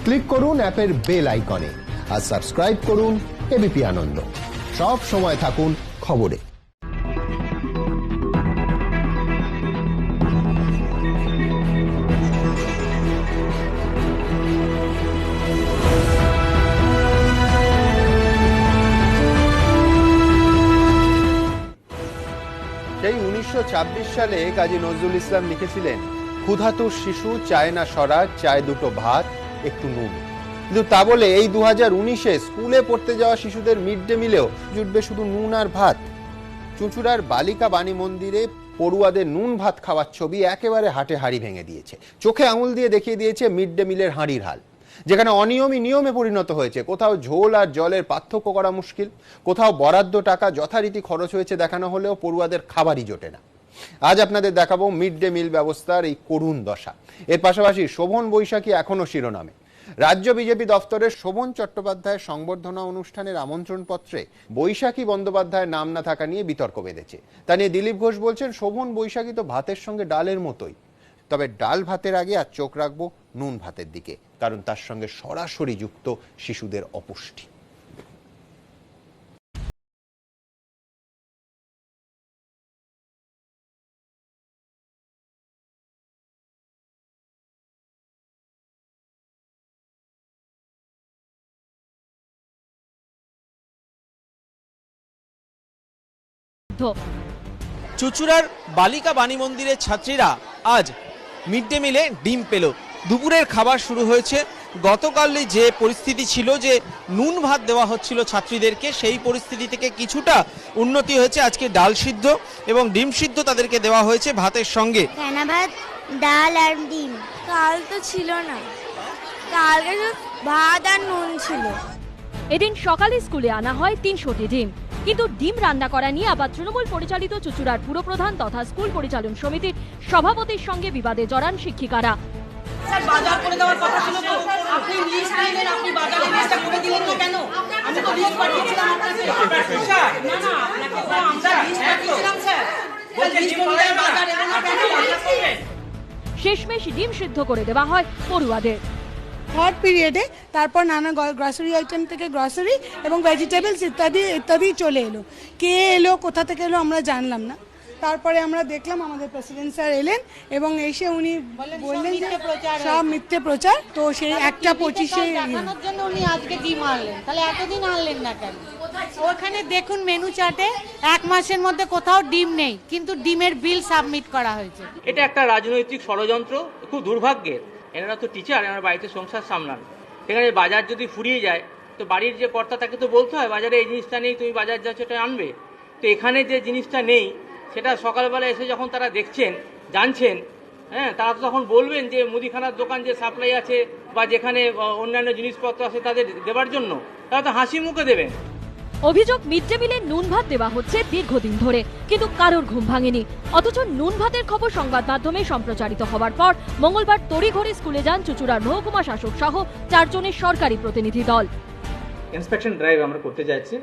Click করুন অ্যাপের bell আইকনে আর সাবস্ক্রাইব করুন এবিপি আনন্দ। সব সময় থাকুন খবরে। সেই 1926 সালে কাজী নজরুল ইসলাম লিখেছিলেন, ক্ষুধাতুর শিশু চায় না স্বরাজ, চায় দুটো ভাত একটু নুন। কিন্তু তা বলে এই 2019-এ স্কুলে পড়তে যাওয়া শিশুদের মিড ডে মিলেও জুটবে শুধু নুন আর ভাত। চুঁচুড়ার বালিকা বাণী মন্দিরে পড়ুয়াদের নুন ভাত খাওয়ার ছবি একেবারে হাটে হাড়ি ভেঙে দিয়েছে। চোখে আঙুল দিয়ে দেখিয়ে দিয়েছে মিড ডে মিলের হাঁড়ির হাল, যেখানে অনিয়মই নিয়মে পরিণত হয়েছে। কোথাও ঝোল আর জলের পার্থক্য করা মুশকিল, কোথাও বরাদ্দ টাকা যথারীতি খরচ হয়েছে দেখানো হলেও পড়ুয়াদের খাবারই জোটে না। আজ আপনাদের দেখাবো মিড ডে মিল ব্যবস্থার এই করুণ দশা। এর পাশাপাশি শোভন বৈশাখী এখনো শিরোনামে। রাজ্য বিজেপি দফতরের শোভন চট্টোপাধ্যায়ের সংবর্ধনা অনুষ্ঠানের আমন্ত্রণপত্রে বৈশাখী বন্দ্যোপাধ্যায়ের নাম না থাকা নিয়ে বিতর্ক বেঁধেছে। তা নিয়ে দিলীপ ঘোষ বলছেন, শোভন বৈশাখী তো ভাতের সঙ্গে ডালের মতোই, তবে ডাল ভাতের আগে আর চোখ রাখবো নুন ভাতের দিকে, কারণ তার সঙ্গে সরাসরি যুক্ত শিশুদের অপুষ্টি। চুঁচুড়ার বালিকা বাণী মন্দিরের ছাত্রীরা আজ মিড ডে মিলে ডিম পেল। দুপুরের খাবার শুরু হয়েছে। গতকালই যে পরিস্থিতি ছিল যে নুন ভাত দেওয়া হচ্ছিল ছাত্রীদেরকে, সেই পরিস্থিতি থেকে কিছুটা উন্নতি হয়েছে। আজকে ডাল সিদ্ধ এবং ডিম সিদ্ধ তাদেরকে দেওয়া হয়েছে ভাতের সঙ্গে। ফেনা ভাত, ডাল আর ডিম। কাল তো ছিল না, কালকে ভাত আর নুন ছিল। এদিন সকালে স্কুলে আনা হয় 300টি ডিম, কিন্তু ডিম রান্না করা নিয়ে আবার তৃণমূল পরিচালিত চুঁচুড়ার পুরপ্রধান তথা স্কুল পরিচালন সমিতির সভাপতির সঙ্গে বিবাদে জড়ান শিক্ষিকারা। বাজার করে দেওয়ার কথা ছিল তো, আপনি লিস্ট দিলেন, আপনি বাজারে লিস্টটা করে দিলেন না কেন? আমি তো লিস্ট পাঠিয়েছিলাম আপনাকে। না না, আপনাকে তো আমরা লিস্ট পাঠিয়েছিলাম স্যার। লিস্ট অনুযায়ী বাজার এলেন না কেন? শেষমেশ ডিম সিদ্ধ করে দেওয়া হয় পড়ুয়াদের। হট পিরিয়ডে তারপর নানা গ্রসারি আইটেম থেকে গ্রসারি এবং ভেজিটেবলস ইত্যাদি ইত্যাদি চলে এলো। কে এলো, কোথা থেকে এলো আমরা জানলাম না। তারপরে আমরা দেখলাম আমাদের প্রেসিডেন্ট স্যার এলেন এবং এসে উনি বললেন যে সব মিথ্যে প্রচার। তো সেই 1:25-এ দেখানোর জন্য উনি আজকে ডিম আনলেন, তাহলে এতদিন আনলেন না কেন? ওখানে দেখুন মেনু চার্টে 1 মাসের মধ্যে কোথাও ডিম নেই, কিন্তু ডিমের বিল সাবমিট করা হয়েছে। এটা একটা রাজনৈতিক ষড়যন্ত্র। খুব দুর্ভাগ্যের, এনারা তো টিচার, এনারা বাড়িতে সংসার সামলান। সেখানে বাজার যদি ফুরিয়ে যায় তো বাড়ির যে কর্তা তাকে তো বলতে হয় বাজারে এই জিনিসটা নেই, তুমি বাজার যাচ্ছ এটা আনবে। তো এখানে যে জিনিসটা নেই সেটা সকালবেলা এসে যখন তারা দেখছেন, জানছেন, হ্যাঁ, তারা তো তখন বলবেন যে মুদিখানার দোকান যে সাপ্লাই আছে বা যেখানে অন্যান্য জিনিসপত্র আছে তাদের দেবার জন্য, তারা তো হাসি মুখে দেবেন। অভিযোগ, মিড ডে মিলে নুন ভাত দেওয়া হচ্ছে দীর্ঘদিন ধরে, কিন্তু কারোর ঘুম ভাঙেনি। অথচ নুন ভাতের খবর সংবাদ মাধ্যমে সম্প্রচারিত হওয়ার পর মঙ্গলবার তড়িঘড়ি স্কুলে যান চুঁচুড়ার মহকুমা শাসক সহ 4 জনের সরকারি প্রতিনিধি দল। ইন্সপেকশন ড্রাইভ আমরা করতে যাচ্ছি।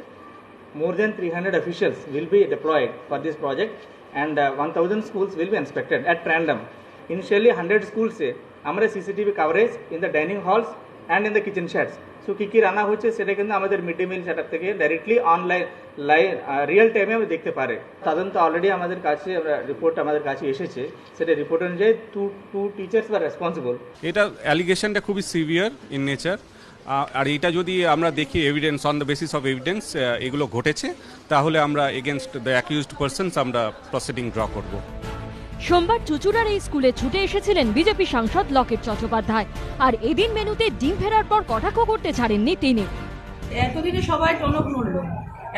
More than 300 officials will be deployed for this project and 1000 schools will be inspected at random. Initially 100 schools se amra CCTV coverage in the dining halls and in the kitchen sheds. So কি রান্না হচ্ছে সেটা কিন্তু আমাদের mid day meal setup থেকে directly online real টাইমে আমরা দেখতে পারে। তদন্ত অলরেডি আমাদের কাছে রিপোর্ট আমাদের কাছে এসেছে, সেটা রিপোর্ট অনুযায়ী টু টিচার্স ওয়ার রেসপন্সিবল। এটা অ্যালিগেশনটা খুবই সিভিয়ার ইন নেচার। আর এটা যদি আমরা দেখি evidence, on the basis of evidence এগুলো ঘটেছে, তাহলে আমরা এগেনস্ট দ্য অ্যাকিউজড পারসনস আমরা প্রসিডিং ড্র করব। সোমবার চুঁচুড়ার এই স্কুলে ছুটে এসেছিলেন বিজেপি সাংসদ লকেট চট্টোপাধ্যায়, আর এদিন মেনুতে ডিম ফেরার পর কটাক্ষ করতে ছাড়েননি তিনি। এতদিনে সবাই টনক নড়ল,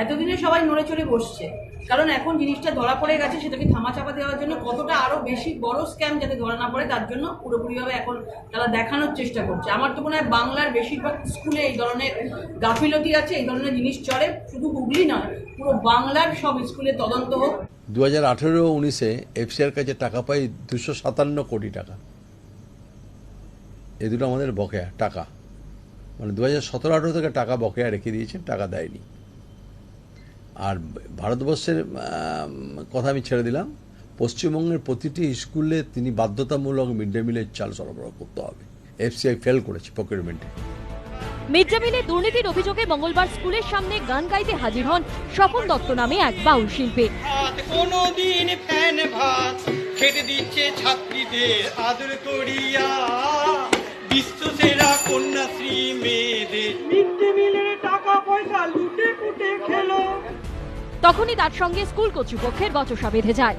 এতদিনে সবাই নড়ে চড়ে বসছে, কারণ এখন জিনিসটা ধরা পড়ে গেছে। সেটাকে ধামাচাপা দেওয়ার জন্য কতটা আরো বেশি বড় স্ক্যাম যাতে ধরা না পড়ে তার জন্য পুরোপুরিভাবে এখন তারা দেখানোর চেষ্টা করছে। আমার তো মনে হয় বাংলার বেশিরভাগ স্কুলে এই ধরনের গাফিলতি আছে, এই ধরনের জিনিস চলে। শুধু হুগলি নয়, পুরো বাংলার সব স্কুলে তদন্ত হোক। 2018-19-এ এফসিআর কাছে টাকা পাই 257 কোটি টাকা। এই দুটো আমাদের বকেয়া টাকা, মানে 2017-18 থেকে টাকা বকেয়া রেখে দিয়েছেন, টাকা দেয়নি। আর ভারতবর্ষের কথা আমি ছেড়ে দিলাম, পশ্চিমবঙ্গের প্রতিটি স্কুলে তিনি বাধ্যতামূলক মিড ডে মিলের চাল সরবরাহ করতে হবে। এফসিআই ফেল করেছে প্রকিউরমেন্টে। মিড ডে মিলে দুর্নীতির অভিযোগে মঙ্গলবার স্কুলের সামনে গান গাইতে হাজির হন স্বপন দত্ত নামে এক বাউল শিল্পী। কোনদিন ফ্যান ভাত খেতে দিচ্ছে ছাত্রীদের আদর করিয়া, বিশ্বসেরা কন্যাশ্রী মেয়েদের মিড ডে মিলের টাকা পয়সা লুটে পুটে খেলো। তখনই তার সঙ্গে স্কুল কর্তৃপক্ষের বচসা বেঁধে যায়।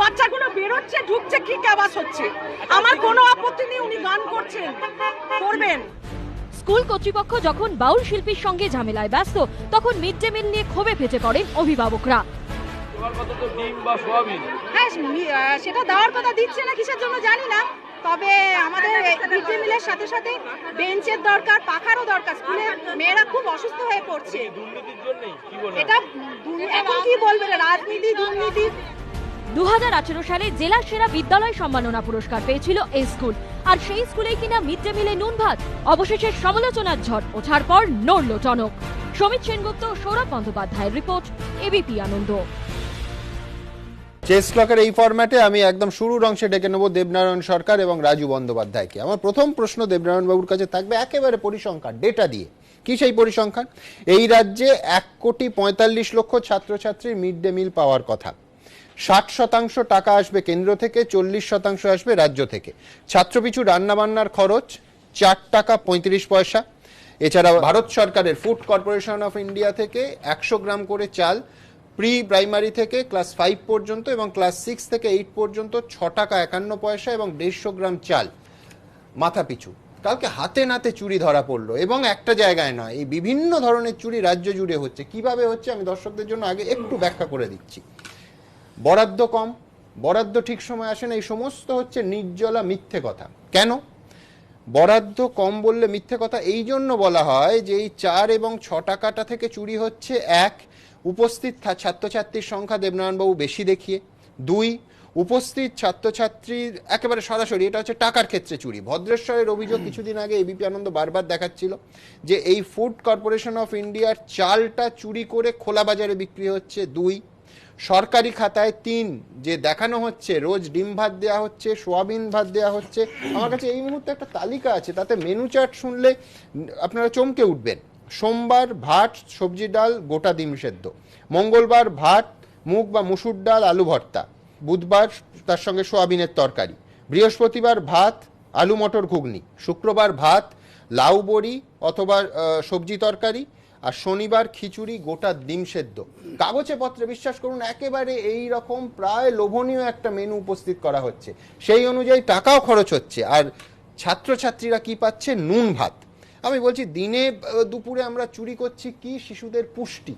বাচ্চাগুলো বেরোচ্ছে, ঢুকছে, কি আওয়াজ হচ্ছে, আমার কোনো আপত্তি নেই, উনি গান করছেন, করবেন। স্কুল কর্তৃপক্ষ যখন বাউল শিল্পীর সঙ্গে ঝামেলায় ব্যস্ত, তখন মিড ডে মিল নিয়ে ক্ষোভে ফেটে পড়েন অভিভাবকরা। হ্যাঁ, সেটা দেওয়ার কথা দিচ্ছে না কিসের জন্য জানি না, তবে আমাদের মিড ডে মিলের সাথে সাথে বেঞ্চের দরকার, পাখারও দরকার। স্কুলে মেয়েরা খুব অসুস্থ হয়ে পড়ছে। এটা এখন কি বলবেন, রাজনীতি, দুর্নীতি। 2018 সালে জেলা সেরা বিদ্যালয় সম্মাননা পুরস্কার পেয়েছিল এই স্কুল, আর সেই স্কুলেই কিনা মিড ডে মিলে নুন ভাত। অবশেষে সমালোচনার ঝড় ওঠার পর নড়ল টনক। সমিত সেনগুপ্ত, সৌরভ বন্দ্যোপাধ্যায়ের রিপোর্ট, এবিপি আনন্দ। চেস ক্লকের এই ফরম্যাটে আমি একদম শুরুর অংশে ডেকে নেব দেবনারায়ণ সরকার এবং রাজু বন্দ্যোপাধ্যায়কে। আমার প্রথম প্রশ্ন দেবনারায়ণ বাবুর কাছে থাকবে একেবারে পরিসংখ্যান, ডেটা দিয়ে। কি সেই পরিসংখ্যান? এই রাজ্যে 1,45,00,000 ছাত্রছাত্রীর মিড ডে মিল পাওয়ার কথা। 60% টাকা আসবে কেন্দ্র থেকে, 40% আসবে রাজ্য থেকে। ছাত্রপিছু রান্নাবান্নার খরচ 4 টাকা 35 পয়সা। এছাড়া ভারত সরকারের ফুড কর্পোরেশন অফ ইন্ডিয়া থেকে 100 গ্রাম করে চাল প্রি প্রাইমারি থেকে ক্লাস 5 পর্যন্ত এবং ক্লাস 6 থেকে 8 পর্যন্ত 6 টাকা 51 পয়সা এবং 150 গ্রাম চাল মাথা পিছু। কালকে হাতে নাতে চুরি ধরা পড়লো, এবং একটা জায়গায় নয়, এই বিভিন্ন ধরনের চুরি রাজ্য জুড়ে হচ্ছে। কিভাবে হচ্ছে আমি দর্শকদের জন্য আগে একটু ব্যাখ্যা করে দিচ্ছি। বরাদ্দ কম, বরাদ্দ ঠিক সময় আসে না, এই সমস্ত হচ্ছে নির্জলা মিথ্যে কথা। কেন বরাদ্দ কম বললে মিথ্যে কথা? এই জন্য বলা হয় যে এই 4 এবং 6 টাকাটা থেকে চুরি হচ্ছে। 1, উপস্থিত ছাত্রছাত্রীর সংখ্যা দেবনারায়ণবাবু বেশি দেখিয়ে। 2, উপস্থিত ছাত্রছাত্রীর একেবারে সরাসরি, এটা হচ্ছে টাকার ক্ষেত্রে চুরি। ভদ্রেশ্বরের অভিযোগ কিছুদিন আগে এবিপি আনন্দ বারবার দেখাচ্ছিল যে এই ফুড কর্পোরেশন অফ ইন্ডিয়ার চালটা চুরি করে খোলা বাজারে বিক্রি হচ্ছে। 2, সরকারি খাতায় 3, যে দেখানো হচ্ছে রোজ ডিম ভাত দেওয়া হচ্ছে, সোয়াবিন ভাত দেওয়া হচ্ছে। আমার কাছে এই মুহূর্তে একটা তালিকা আছে, তাতে মেনু চার্ট শুনলে আপনারা চমকে উঠবেন। সোমবার ভাত, সবজি ডাল, গোটা ডিম সেদ্ধ। মঙ্গলবার ভাত, মুগ বা মুসুর ডাল, আলু ভর্তা। বুধবার তার সঙ্গে সোয়াবিনের তরকারি। বৃহস্পতিবার ভাত, আলু মটর ঘুগনি। শুক্রবার ভাত, লাউ বড়ি অথবা সবজি তরকারি। আর শনিবার খিচুড়ি, গোটা ডিম সেদ্ধ। কাগজে পত্রে বিশ্বাস করুন একেবারে এই রকম প্রায় লোভনীয় একটা মেনু উপস্থিত করা হচ্ছে। সেই অনুযায়ী টাকাও খরচ হচ্ছে। আর ছাত্রছাত্রীরা কি পাচ্ছে? নুন ভাত। আমি বলছি দিনে দুপুরে আমরা চুরি করছি কি? শিশুদের পুষ্টি।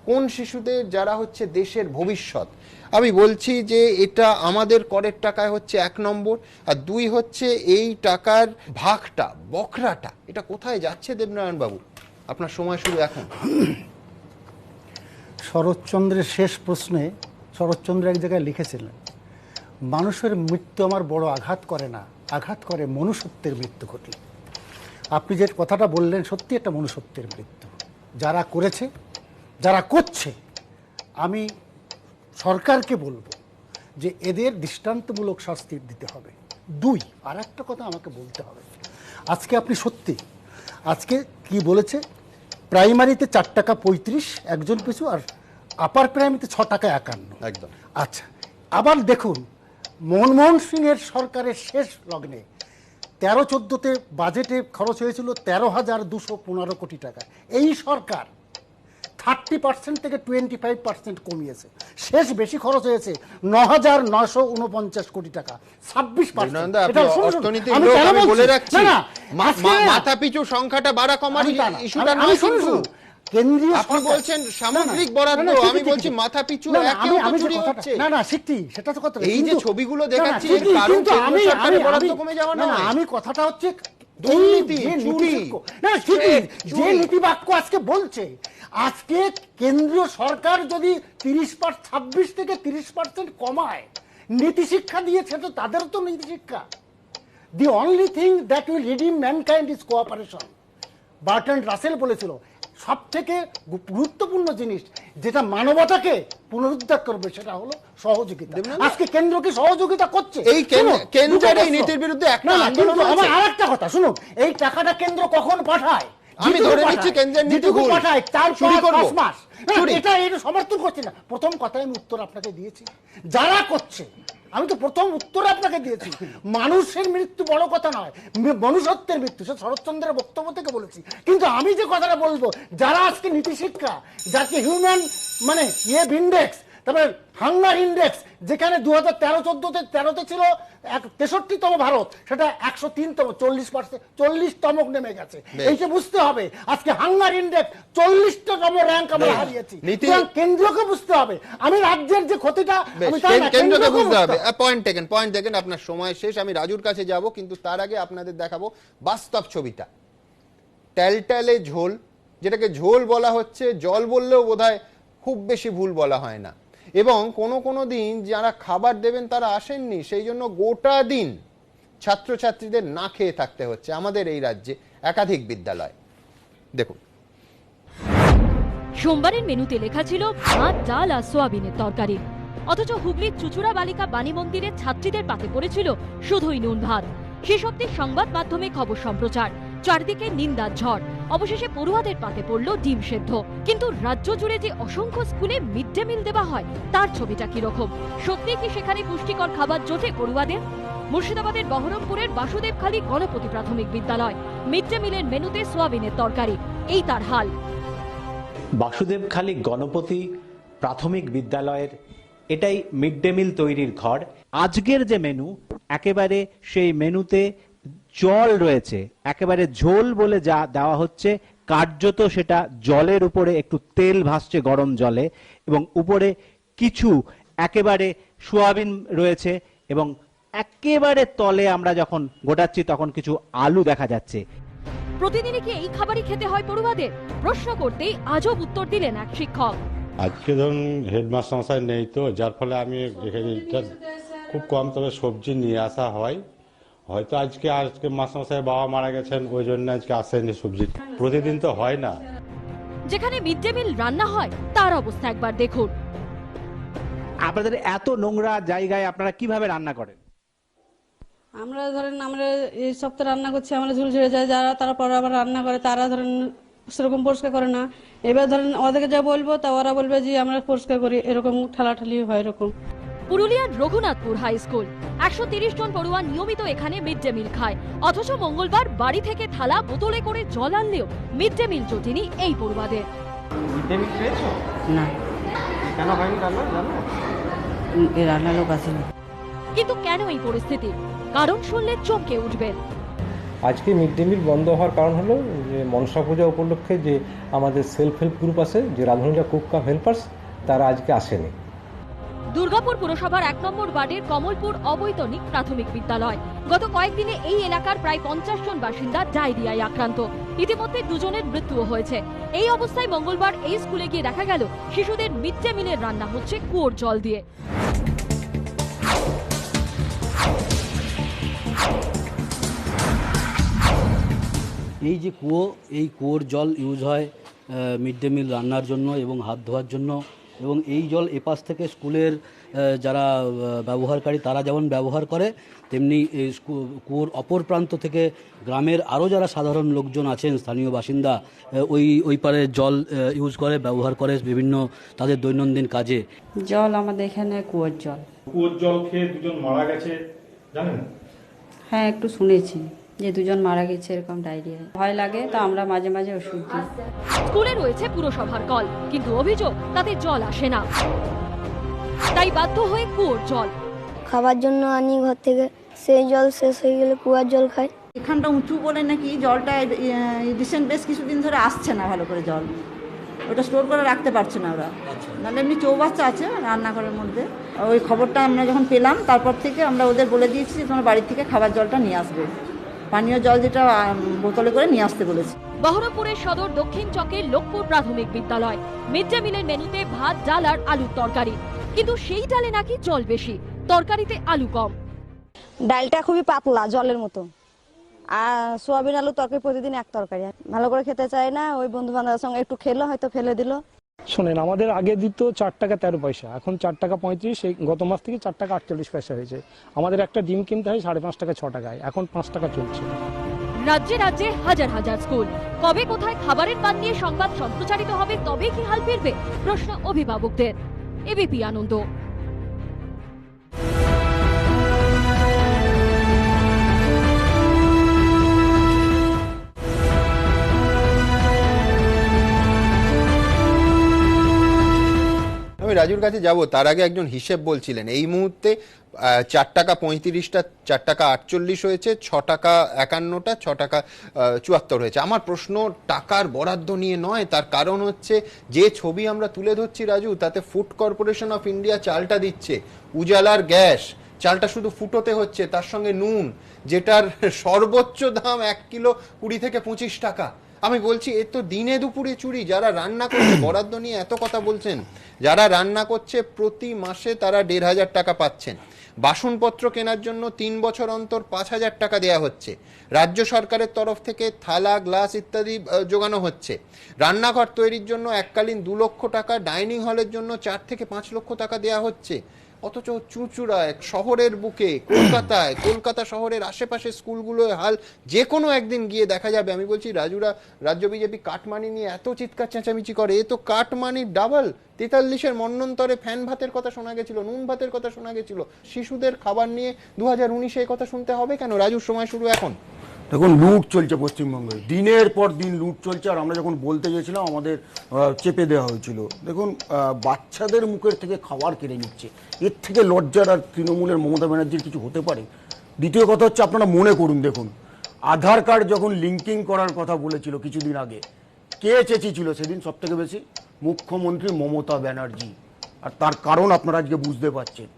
কোন শিশুদের? যারা হচ্ছে দেশের ভবিষ্যৎ। আমি বলছি যে এটা আমাদের করের টাকায় হচ্ছে 1 নম্বর। আর 2 হচ্ছে এই টাকার ভাগটা, বকরাটা, এটা কোথায় যাচ্ছে দেবনারায়ণ বাবু? আপনার সময় শুরু এখন। শরৎচন্দ্রের শেষ প্রশ্নে শরৎচন্দ্র এক জায়গায় লিখেছিলেন, মানুষের মৃত্যু আমার বড় আঘাত করে না, আঘাত করে মনুষ্যত্বের মৃত্যু ঘটলে। আপনি যে কথাটা বললেন সত্যি একটা মনুষ্যত্বের মৃত্যু। যারা করেছে, যারা করছে, আমি সরকারকে বলবো যে এদের দৃষ্টান্তমূলক শাস্তি দিতে হবে। 2, আর একটা কথা আমাকে বলতে হবে, আজকে আপনি সত্যি আজকে কি বলেছে, প্রাইমারিতে 4 টাকা 35 একজন পিছু, আর আপার প্রাইমারিতে 6 টাকা 51। একদম। আচ্ছা, আবার দেখুন মনমোহন সিংয়ের সরকারের শেষ লগ্নে 13-14তে বাজেটে খরচ হয়েছিল 13,215 কোটি টাকা। এই সরকার 30% থেকে 25% কমিয়েছে। শেষ বেশি খরচ হয়েছে 9,949 কোটি টাকা, 26%। মাথা পিছু সংখ্যাটা বাড়া কমার ইস্যুটা নয় কিন্তু কেন্দ্রীয় আপনি বলছেন সামগ্রিক বরাদ্দ, আমি বলছি মাথা পিছু চুরি হচ্ছে। না না, ঠিক সেটা তো কথা। এই যে ছবিগুলো দেখাচ্ছি কারণ কেন্দ্র সরকারের বরাদ্দ কমে যাওয়া না, আমি কথাটা হচ্ছে দুর্নীতি, চুরি। না যে নীতি বাক্য আজকে বলছে, আজকে কেন্দ্রীয় সরকার যদি 26 থেকে 30% কমায়, নীতি শিক্ষা দিয়েছে তো তাদেরও তো নীতি শিক্ষা the only thing that will redeem mankind is cooperation. Bertrand Rasel বলেছিল সব থেকে গুরুত্বপূর্ণ জিনিস যেটা মানবতাকে পুনরুদ্ধার করবে সেটা হলো সহযোগিতা। আজকে কেন্দ্র কি সহযোগিতা করছে? এই কেন্দ্রের এই নীতির বিরুদ্ধে একটা আন্দোলন হয়েছে। আর একটা কথা শুনুন, এই টাকাটা কেন্দ্র কখন পাঠায়? আমি ধরে নিচ্ছি কেন্দ্রের নীতি ভুল, পাঠায় তার চুরি করব, 5 মাস। এটা সমর্থন করছি না। প্রথম কথায় আমি উত্তর আপনাকে দিয়েছি, যারা করছে আমি তো প্রথম উত্তর আপনাকে দিয়েছি। মানুষের মৃত্যু বড় কথা নয়, মনুষ্যত্বের মৃত্যু, সে শরৎচন্দ্রের বক্তব্য থেকে বলেছি। কিন্তু আমি যে কথাটা বলবো, যারা আজকে নীতি শিক্ষা, যাকে হিউম্যান মানে ইন্ডেক্স, তারপরে হাঙ্গার ইন্ডেক্স, যেখানে 2013-14-13 ছিল 63তম ভারত, সেটা 103তম, 40% নেমে গেছে। এইটা বুঝতে হবে। আজকে হাঙ্গার ইন্ডেক্স 40তম র্যাঙ্ক আমরা হারিয়েছি। কেন্দ্রকে বুঝতে হবে, আমি রাজ্যের যে ক্ষতিটা কেন্দ্রকে বুঝতে হবে। পয়েন্ট টেকেন, আপনার সময় শেষ। আমি রাজুর কাছে যাব, কিন্তু তার আগে আপনাদের দেখাবো বাস্তব ছবিটা। ট্যালট্যালে ঝোল, যেটাকে ঝোল বলা হচ্ছে, জল বললেও বোধহয় খুব বেশি ভুল বলা হয় না। এবং কোনো দিন যারা খাবার দেবেন তারা আসেননি, সেই জন্য গোটা দিন ছাত্রছাত্রীদের না খেয়ে থাকতে হচ্ছে আমাদের এই রাজ্যে একাধিক বিদ্যালয়। দেখুন, সোমবারের মেনুতে লেখা ছিল ভাত, ডাল আর সোয়াবিনের তরকারি, অথচ হুগলির চুচুড়া বালিকা বাণী মন্দিরের ছাত্রীদের পাতে পড়েছিল শুধুই নুন ভাত। সে সপ্তাহে সংবাদ মাধ্যমে খবর সম্প্রচার, চারদিকে নিন্দার ঝড়, অবশেষে পড়ুয়াদের পাতে পড়ল ডিম সেদ্ধ। কিন্তু রাজ্য জুড়ে যে অসংখ্য স্কুলে মিড ডে মিল দেওয়া হয়, তার ছবিটা কিরকম? সত্যি কি সেখানে পুষ্টিকর খাবার জোটে পড়ুয়াদের? মুর্শিদাবাদের বহরমপুরের বাসুদেবখালী গণপতি প্রাথমিক বিদ্যালয়, মিড ডে মিলের মেনুতে সোয়াবিনের তরকারি, এই তার হাল। বাসুদেবখালী গণপতি প্রাথমিক বিদ্যালয়ের এটাই মিড ডে মিল তৈরির ঘর। আজকের যে মেনু, একেবারে সেই মেনুতে জল রয়েছে, একেবারে ঝোল বলে যা দেওয়া হচ্ছে, কার্যত সেটা জলের উপরে একটু তেল ভাসছে গরম জলে, এবং উপরে কিছু একেবারে সোয়াবিন রয়েছে, এবং একেবারে তলে আমরা যখন গোটাচ্ছি তখন কিছু আলু দেখা যাচ্ছে। প্রতিদিনই কি এই খাবারই খেতে হয় পড়ুয়াদের? প্রশ্ন করতেই আজব উত্তর দিলেন এক শিক্ষক। আজকে ধরুন হেডমাস্টার মশাই নেই, তো যার ফলে আমি এখানে খুব কম, তবে সবজি নিয়ে আসা হয়। হয়তো আজকে মাস্টারমশাই বাবা মারা গেছেন, ওই জন্য আজকে আসেনি সবজি। প্রতিদিন তো হয় না। যেখানে মিড ডে মিল রান্না হয় তার অবস্থা একবার দেখুন। আপনাদের এত নোংরা জায়গায় আপনারা কিভাবে রান্না করেন? আমরা এই সপ্তাহে রান্না করছি, আমরা ঝুলঝুড়ে যায় যারা, তারা পরে আবার রান্না করে, তারা ধরেন সেরকম পরিষ্কার করে না। এবার ধরেন ওদেরকে যা বলবো তা ওরা বলবে যে আমরা পরিষ্কার করি, এরকম ঠেলাঠালি হয় এরকম। পুরুলিয়ার রঘুনাথপুর হাই স্কুল, 130 জন পড়ুয়া নিয়মিত এখানে মিড ডে মিল খায়, অথচ মঙ্গলবার বাড়ি থেকে থালা বোতলে করে জল আনলেও মিড ডে মিল জোটেনি এই পড়ুয়াদের। মিড ডে মিল খেয়েছো? না। কেন হয়নি রান্না? জানো রান্নার লোক আসেনি। কিন্তু কেন এই পরিস্থিতি? কারণ শুনলে চমকে উঠবেন। আজকে মিড ডে মিল বন্ধ হওয়ার কারণ হলো যে মনসা পূজা উপলক্ষে যে আমাদের সেলফ হেল্প গ্রুপ আছে, যে রাঁধুনিরা কুক কাম হেল্পার্স, তারা আজকে আসেনি। দুর্গাপুর পুরসভার 1 নম্বর ওয়ার্ডের কমলপুর অবৈতনিক প্রাথমিক বিদ্যালয়, গত কয়েকদিনে এই এলাকার প্রায় 50 জন বাসিন্দা ডায়রিয়ায় আক্রান্ত। ইতিমধ্যে 2 জনের মৃত্যুও হয়েছে। এই অবস্থায় মঙ্গলবার এই স্কুলে গিয়ে দেখা গেল শিশুদের মিড ডে মিলের রান্না হচ্ছে কুয়োর জল দিয়ে। এই যে কুয়ো, এই কুয়োর জল ইউজ হয় মিড ডে মিল রান্নার জন্য এবং হাত ধোয়ার জন্য, এবং এই জল এপাশ থেকে স্কুলের যারা ব্যবহারকারী তারা যেমন ব্যবহার করে, তেমনি এই কুয়োর অপর প্রান্ত থেকে গ্রামের আরও যারা সাধারণ লোকজন আছেন, স্থানীয় বাসিন্দা, ওই পারে জল ইউজ করে, ব্যবহার করে বিভিন্ন তাদের দৈনন্দিন কাজে। জল আমাদের এখানে কুয়োর জল খেয়ে 2 জন মারা গেছে, জানেন? হ্যাঁ, একটু শুনেছি যে 2 জন মারা গেছে এরকম ডায়রিয়া। ভয় লাগে, তো আমরা মাঝে মাঝে ওষুধ দিই। স্কুলে রয়েছে পুরসভার কল, কিন্তু অভিযোগ তাতে জল আসে না, তাই বাধ্য হয়ে কুয়োর জল। খাবার জন্য আনি ঘর থেকে, সেই জল শেষ হয়ে গেলে কুয়ার জল খাই। এখানটা উঁচু বলে নাকি জলটা রিসেন্ট বেশ কিছুদিন ধরে আসছে না ভালো করে জল, ওটা স্টোর করে রাখতে পারছে না ওরা। নাহলে এমনি চৌবাচ্চা আছে রান্নাঘরের মধ্যে। ওই খবরটা আমরা যখন পেলাম, তারপর থেকে আমরা ওদের বলে দিয়েছি যে তোমার বাড়ি থেকে খাবার জলটা নিয়ে আসবে, পানীয় জল যেটা বোতলে করে নিয়ে আসতে বলেছি। বহরমপুরের সদর দক্ষিণ চকের লোকপুর প্রাথমিক বিদ্যালয়, মিড ডে মিলের মেনুতে ভাত, ডাল আর আলুর তরকারি, কিন্তু সেই ডালে নাকি জল বেশি, তরকারিতে আলু কম। ডালটা খুবই পাতলা, জলের মতো। আর সোয়াবিন আলু তরকারি প্রতিদিন এক তরকারি, ভালো করে খেতে চায় না। ওই বন্ধু বান্ধবের সঙ্গে একটু খেলো, হয়তো ফেলে দিল। শোনেন, আমাদের আগে দিত 4 টাকা 13 পয়সা, এখন 4 টাকা 35। এই গত মাস থেকে 4 টাকা 48 পয়সা হয়েছে। আমাদের একটা ডিম কিনতে হয় 5.5 টাকা 6 টাকায়, এখন 5 টাকা চলছে। রাজ্যে রাজ্যে হাজার হাজার স্কুল, কবে কোথায় খাবারের মান নিয়ে সংবাদ সম্প্রচারিত হবে, তবে কি হাল ফিরবে? প্রশ্ন অভিভাবকদের। এবিপি আনন্দ। আমি রাজুর কাছে যাব, তার আগে একজন হিসেব বলছিলেন এই মুহূর্তে 4 টাকা 35টা 4 টাকা 48 হয়েছে, 6 টাকা 51টা 6 টাকা 74 হয়েছে। আমার প্রশ্ন টাকার বরাদ্দ নিয়ে নয়, তার কারণ হচ্ছে যে ছবি আমরা তুলে ধরছি রাজু, তাতে ফুড কর্পোরেশন অফ ইন্ডিয়া চালটা দিচ্ছে, উজালার গ্যাস, চালটা শুধু ফুটোতে হচ্ছে, তার সঙ্গে নুন যেটার সর্বোচ্চ দাম 1 কিলো 20 থেকে 25 টাকা। আমি বলছি এ তো দিনে দুপুরে চুরি। যারা রান্না করছে, বরাদ্দ নিয়ে এত কথা বলছেন, যারা রান্না করছে প্রতি মাসে তারা 1,500 টাকা পাচ্ছেন। বাসনপত্র কেনার জন্য 3 বছর অন্তর 5,000 টাকা দেয়া হচ্ছে। রাজ্য সরকারের তরফ থেকে থালা, গ্লাস ইত্যাদি যোগানো হচ্ছে। রান্নাঘর তৈরির জন্য এককালীন 2 লক্ষ টাকা, ডাইনিং হলের জন্য 4 থেকে 5 লক্ষ টাকা দেয়া হচ্ছে। অথচ চুঁচুড়ায়, শহরের বুকে, কলকাতা শহরের আশেপাশে স্কুলগুলোর হাল যে কোনো একদিন গিয়ে দেখা যাবে। আমি বলছি রাজুরা, রাজ্য বিজেপি কাটমানি নিয়ে এত চিৎকার চেঁচামেচি করে, এ তো কাটমানি ডাবল। 43-এর মন্বন্তরে ফ্যান ভাতের কথা শোনা গেছিল, নুন ভাতের কথা শোনা গেছিল, শিশুদের খাবার নিয়ে 2019-এ এই কথা শুনতে হবে কেন? রাজুর সময় শুরু এখন। দেখুন, লুট চলছে পশ্চিমবঙ্গে, দিনের পর দিন লুট চলছে। আর আমরা যখন বলতে গেছিলাম আমাদের চেপে দেওয়া হয়েছিল। দেখুন, বাচ্চাদের মুখের থেকে খাবার কেড়ে নিচ্ছে, এর থেকে লজ্জার আর তৃণমূলের মমতা ব্যানার্জির কিছু হতে পারে? দ্বিতীয় কথা হচ্ছে, আপনারা মনে করুন, দেখুন আধার কার্ড যখন লিঙ্কিং করার কথা বলেছিল কিছুদিন আগে, কে চেঁচিয়েছিল সেদিন সব থেকে বেশি? মুখ্যমন্ত্রী মমতা ব্যানার্জি। আর তার কারণ আপনারা আজকে বুঝতে পারছেন।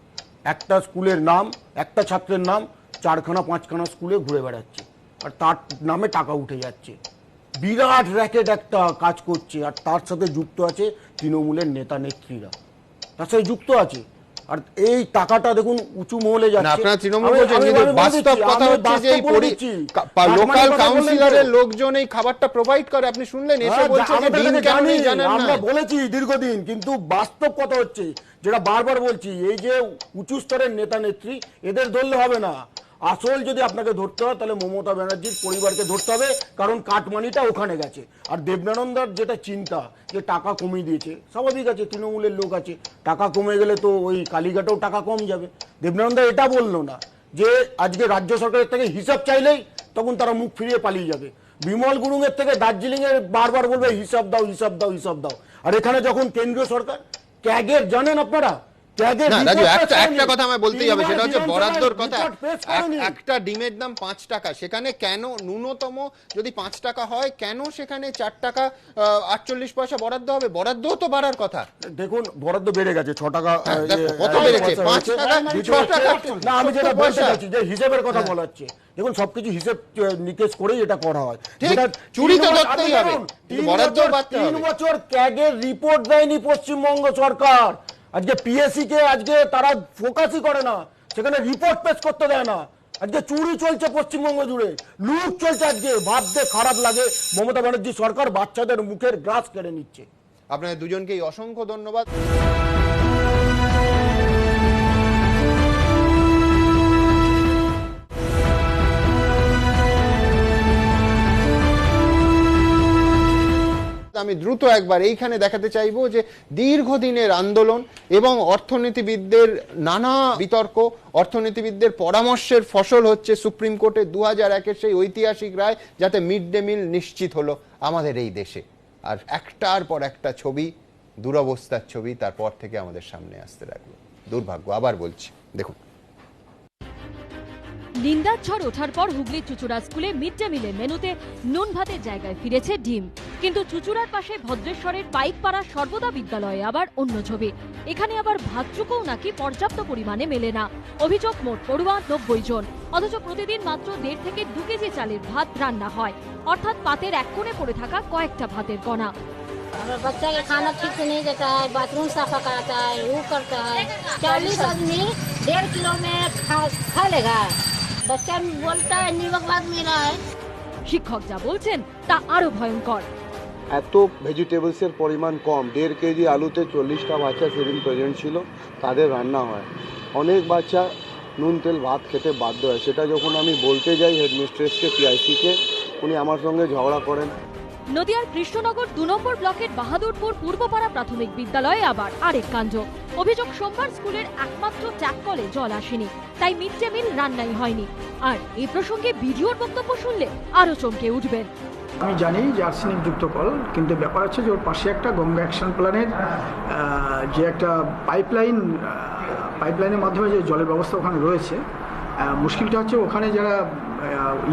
একটা স্কুলের নাম, একটা ছাত্রের নাম 4খানা 5খানা স্কুলে ঘুরে বেড়াচ্ছে, আর তার নামে টাকা উঠে যাচ্ছে। বিরাট র্যাকেট একটা কাজ করছে, আর তার সাথে যুক্ত আছে তৃণমূলের নেতা নেত্রীরা, তার সাথে যুক্ত আছে। আর এই টাকাটা দেখুন উঁচু মহলে যাচ্ছে। আপনারা তৃণমূল বলছেন, কিন্তু বাস্তব কথা হচ্ছে যে এই লোকাল কাউন্সিলরের লোকজন এই খাবারটা প্রোভাইড করে। আপনি শুনলেন, এসে বলছেন যে দিন কেমন জানেন না। আমরা বলেছি দীর্ঘদিন, কিন্তু বাস্তব কথা হচ্ছে যেটা বারবার বলছি, এই যে উঁচু স্তরের নেতা নেত্রী, এদের ধরলে হবে না। আসল যদি আপনাকে ধরতে হয় তাহলে মমতা ব্যানার্জির পরিবারকে ধরতে হবে, কারণ কাটমানিটা ওখানে গেছে। আর দেবনানন্দার যেটা চিন্তা যে টাকা কমিয়ে দিয়েছে, স্বাভাবিক আছে, তৃণমূলের লোক আছে, টাকা কমে গেলে তো ওই কালীঘাটেও টাকা কম যাবে। দেবনানন্দা এটা বললো না যে আজকে রাজ্য সরকারের থেকে হিসাব চাইলেই তখন তারা মুখ ফিরিয়ে পালিয়ে যাবে। বিমল গুরুংয়ের থেকে দার্জিলিংয়ের বারবার বলবে হিসাব দাও, হিসাব দাও, হিসাব দাও। আর এখানে যখন কেন্দ্রীয় সরকার ক্যাগের, জানেন আপনারা, একটা কথা আমার বলতেই হবে, সেটা হচ্ছে বরাদ্দর কথা। একটা ডিমের দাম 5 টাকা, সেখানে কেন ন্যূনতম যদি 5 টাকা হয়, কেন সেখানে 4 টাকা 48 পয়সা বরাদ্দ হবে? বরাদ্দ তো বাড়ার কথা। দেখুন, বরাদ্দ বেড়ে গেছে 6 টাকা। কত বেড়েছে? 5 টাকা 6 টাকা। না, আমি যেটা বলতে চাচ্ছি যে হিসেবের কথা বলা হচ্ছে, দেখুন সবকিছু হিসেব নিকেশ করেই এটা করা হয়। চুরি তো ধরতেই হবে, বরাদ্দ বাড়তে হবে। 3 বছর ক্যাগের রিপোর্ট দেয়নি পশ্চিমবঙ্গ সরকার। আজকে পিএসসি কে আজকে তারা ফোকাসই করে না, সেখানে রিপোর্ট পেশ করতে দেয় না। আজকে চুরি চলছে পশ্চিমবঙ্গ জুড়ে, লুট চলছে। আজকে ভাবতে খারাপ লাগে, মমতা ব্যানার্জি সরকার বাচ্চাদের মুখের গ্রাস কেড়ে নিচ্ছে। আপনাদের দুজনকেই অসংখ্য ধন্যবাদ। আমি দ্রুত একবার এইখানে দেখাতে চাইবো যে দীর্ঘদিনের আন্দোলন এবং অর্থনীতিবিদদের নানা বিতর্ক, অর্থনীতিবিদদের পরামর্শের ফসল হচ্ছে সুপ্রিম কোর্টে 2001-এর সেই ঐতিহাসিক রায়, যাতে মিড ডে মিল নিশ্চিত হলো আমাদের এই দেশে। আর একটার পর একটা ছবি, দুরবস্থার ছবি তারপর থেকে আমাদের সামনে আসতে লাগলো। দুর্ভাগ্য, আবার বলছি, দেখুন। নিন্দার ঝড় ওঠার পর হুগলির চুচুড়া স্কুলে মিড ডে মিলের মেনুতে নুন ভাতের জায়গায় ফিরেছে ডিম। কিন্তু চুচুড়ার পাশে ভদ্রেশ্বরের পাইকপাড়া সর্বদা বিদ্যালয়ে আবার অন্য ছবি। এখানে আবার ভাতটুকুও নাকি পর্যাপ্ত পরিমাণে মেলে না। অভিযোগ, মোট পড়ুয়া 90 জন, অথচ প্রতিদিন মাত্র 1.5 থেকে 2 কেজি চালের ভাত রান্না হয়, অর্থাৎ পাতের এক কোণে পড়ে থাকা কয়েকটা ভাতের কণা। हमारे बच्चा का खाना ठीक से नहीं देता है, बाथरूम साफा कराता है, वो करता है। 40 आदमी 1.5 किलो में खा लेगा। बच्चा बोलता है नीमक बाद में रहा है। শিক্ষক যা বলছেন তা আরো ভয়ঙ্কর। এত ভেজিটেবলসের পরিমাণ কম, 1.5 কেজি আলুতে 40টা বাচ্চা সেদিন প্রেজেন্ট ছিল, তাদের রান্না হয়। অনেক বাচ্চা নুন তেল ভাত খেতে বাধ্য হয়। সেটা যখন আমি বলতে যাই হেডমিস্ট্রেসকে, পিআইসিকে, উনি আমার সঙ্গে ঝগড়া করেন। নদিয়ার কৃষ্ণনগর 2 নম্বর ব্লকের বাহাদুরপুর পূর্বপাড়া প্রাথমিক বিদ্যালয়ে আবার আরেক কাণ্ড। অভিযোগ, সোমবার স্কুলের একমাত্র ট্যাপ কলে জল আসেনি, তাই মিড ডে মিল রান্নাই হয়নি। আর এই প্রসঙ্গে ভিডিওর বক্তব্য শুনলে আরো চমকে উঠবেন। আমি জানি যে আর্সেনিক যুক্ত কল, কিন্তু ব্যাপার হচ্ছে যে ওর পাশে একটা গঙ্গা অ্যাকশন প্ল্যানের যে একটা পাইপলাইনের মাধ্যমে যে জলের ব্যবস্থা ওখানে রয়েছে, মুশকিলটা হচ্ছে ওখানে যারা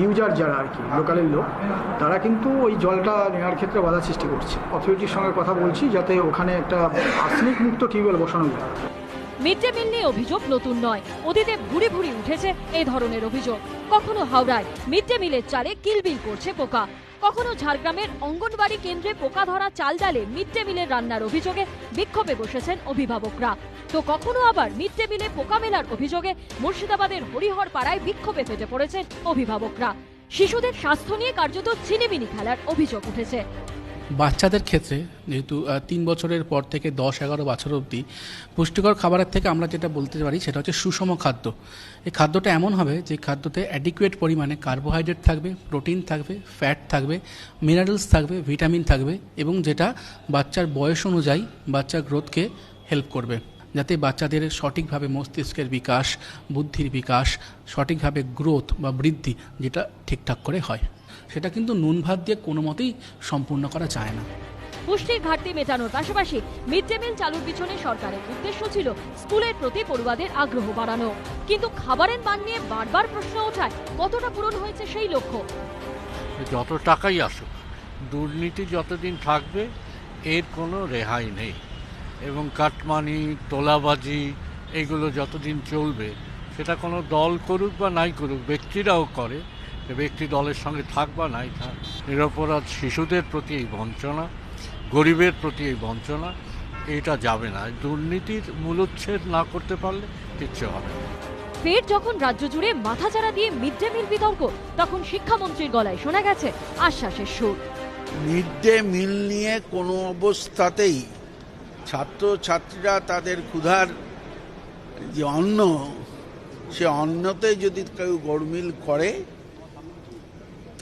ইউজার যারা আর কি লোকালের লোক, তারা কিন্তু ওই জলটা নেওয়ার ক্ষেত্রে বাধা সৃষ্টি করছে। অথরিটির সঙ্গে কথা বলছি যাতে ওখানে একটা আর্সেনিক মুক্ত টিউবওয়েল বসানো যায়। মিড ডে মিল নিয়ে অভিযোগ নতুন নয়, অতীতে ভুরি ভুরি উঠেছে এই ধরনের অভিযোগ। কখনো হাওড়ায় মিড ডে মিলের চালে কিলবিল করছে পোকা, কখনো ঝাড়গ্রামের অঙ্গনবাড়ি কেন্দ্রে পোকা ধরা চাল ডালে মিড ডে মিলের রান্নার অভিযোগে বিক্ষোভে বসেছেন অভিভাবকরা। তো কখনো আবার মিড ডে মিলে পোকা মেলার অভিযোগে মুর্শিদাবাদের হরিহর পাড়ায় বিক্ষোভে ফেটে পড়েছেন অভিভাবকরা। শিশুদের স্বাস্থ্য নিয়ে কার্যত ছিনিমিনি খেলার অভিযোগ উঠেছে। বাচ্চাদের ক্ষেত্রে যেহেতু 3 বছরের পর থেকে 10-11 বছর অবধি পুষ্টিকর খাবারের থেকে আমরা যেটা বলতে পারি সেটা হচ্ছে সুষম খাদ্য। এই খাদ্যটা এমন হবে যে খাদ্যতে অ্যাডিকুয়েট পরিমাণে কার্বোহাইড্রেট থাকবে, প্রোটিন থাকবে, ফ্যাট থাকবে, মিনারেলস থাকবে, ভিটামিন থাকবে, এবং যেটা বাচ্চার বয়স অনুযায়ী বাচ্চার গ্রোথকে হেল্প করবে, যাতে বাচ্চাদের সঠিকভাবে মস্তিষ্কের বিকাশ, বুদ্ধির বিকাশ, সঠিকভাবে গ্রোথ বা বৃদ্ধি যেটা ঠিকঠাক করে হয়। সেটা কিন্তু নুন ভাত দিয়ে কোনো মতেই সম্পূর্ণ করা যায় না। পুষ্টির ঘাটতি মেটানোর পাশাপাশি মিড ডে মিল চালুর পিছনে সরকারের উদ্দেশ্য ছিল স্কুলের প্রতি পড়ুয়াদের আগ্রহ বাড়ানো। কিন্তু খাবারের মান নিয়ে বারবার প্রশ্ন ওঠায় কতটা পূরণ হয়েছে সেই লক্ষ্য? যত টাকাই আসুক, দুর্নীতি যতদিন থাকবে এর কোনো রেহাই নেই, এবং কাটমানি, তোলাবাজি এগুলো যতদিন চলবে, সেটা কোনো দল করুক বা নাই করুক, ব্যক্তিরাও করে, ব্যক্তি দলের সঙ্গে থাক বা নাই থাক, নিরপরাধ শিশুদের প্রতি এই বঞ্চনা, গরিবের প্রতি এই বঞ্চনা, এটা যাবে না। দুর্নীতির মূলোচ্ছেদ না করতে পারলে কিচ্ছু হবে না। ফের যখন রাজ্য জুড়ে মাথাচাড়া দিয়ে মিড ডে মিল বিতর্ক, তখন শিক্ষামন্ত্রীর গলায় শোনা গেছে আশ্বাসের সুর। মিড ডে মিল নিয়ে কোনো অবস্থাতেই ছাত্রছাত্রীরা তাদের ক্ষুধার যে অন্ন, সে অন্নতে যদি কেউ গড়মিল করে,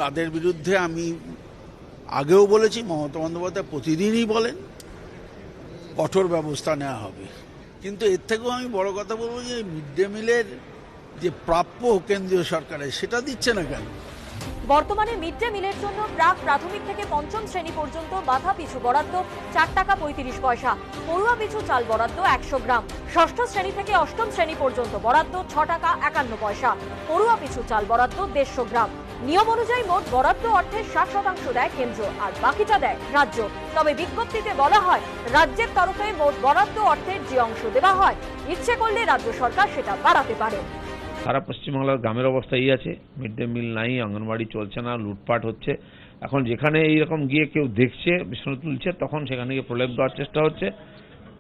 তাদের বিরুদ্ধে আমি আগেও বলেছি, মমতা বন্দ্যোপাধ্যায় প্রতিদিনই বলেন, কঠোর ব্যবস্থা নেওয়া হবে। কিন্তু এর থেকেও আমি বড় কথা বলবো যে মিড ডে মিলের যে প্রাপ্য কেন্দ্রীয় সরকারের, সেটা দিচ্ছে না কেন? বর্তমানে মিড ডে মিলের জন্য প্রাক প্রাথমিক থেকে পঞ্চম শ্রেণী পর্যন্ত মাথা পিছু বরাদ্দ 4 টাকা 35 পয়সা, পড়ুয়া পিছু চাল বরাদ্দ 100 গ্রাম। ষষ্ঠ শ্রেণী থেকে অষ্টম শ্রেণী পর্যন্ত বরাদ্দ 6 টাকা 51 পয়সা, পড়ুয়া পিছু চাল বরাদ্দ 150 গ্রাম। নিয়ম অনুযায়ী মোট বরাদ্দ অর্থের 60% দেয় কেন্দ্র, আর বাকিটা দেয় রাজ্য। তবে বিজ্ঞপ্তিতে বলা হয়, রাজ্যের তরফে মোট বরাদ্দ অর্থের যে অংশ দেওয়া হয়, ইচ্ছে করলে রাজ্য সরকার সেটা বাড়াতে পারে। সারা পশ্চিমবাংলার গ্রামের অবস্থা এই আছে, মিড ডে মিল নাই, অঙ্গনবাড়ি চলছে না, লুটপাট হচ্ছে। এখন যেখানে এইরকম গিয়ে কেউ দেখছে, প্রশ্ন তুলছে, তখন সেখানে গিয়ে প্রলেপ দেওয়ার চেষ্টা হচ্ছে।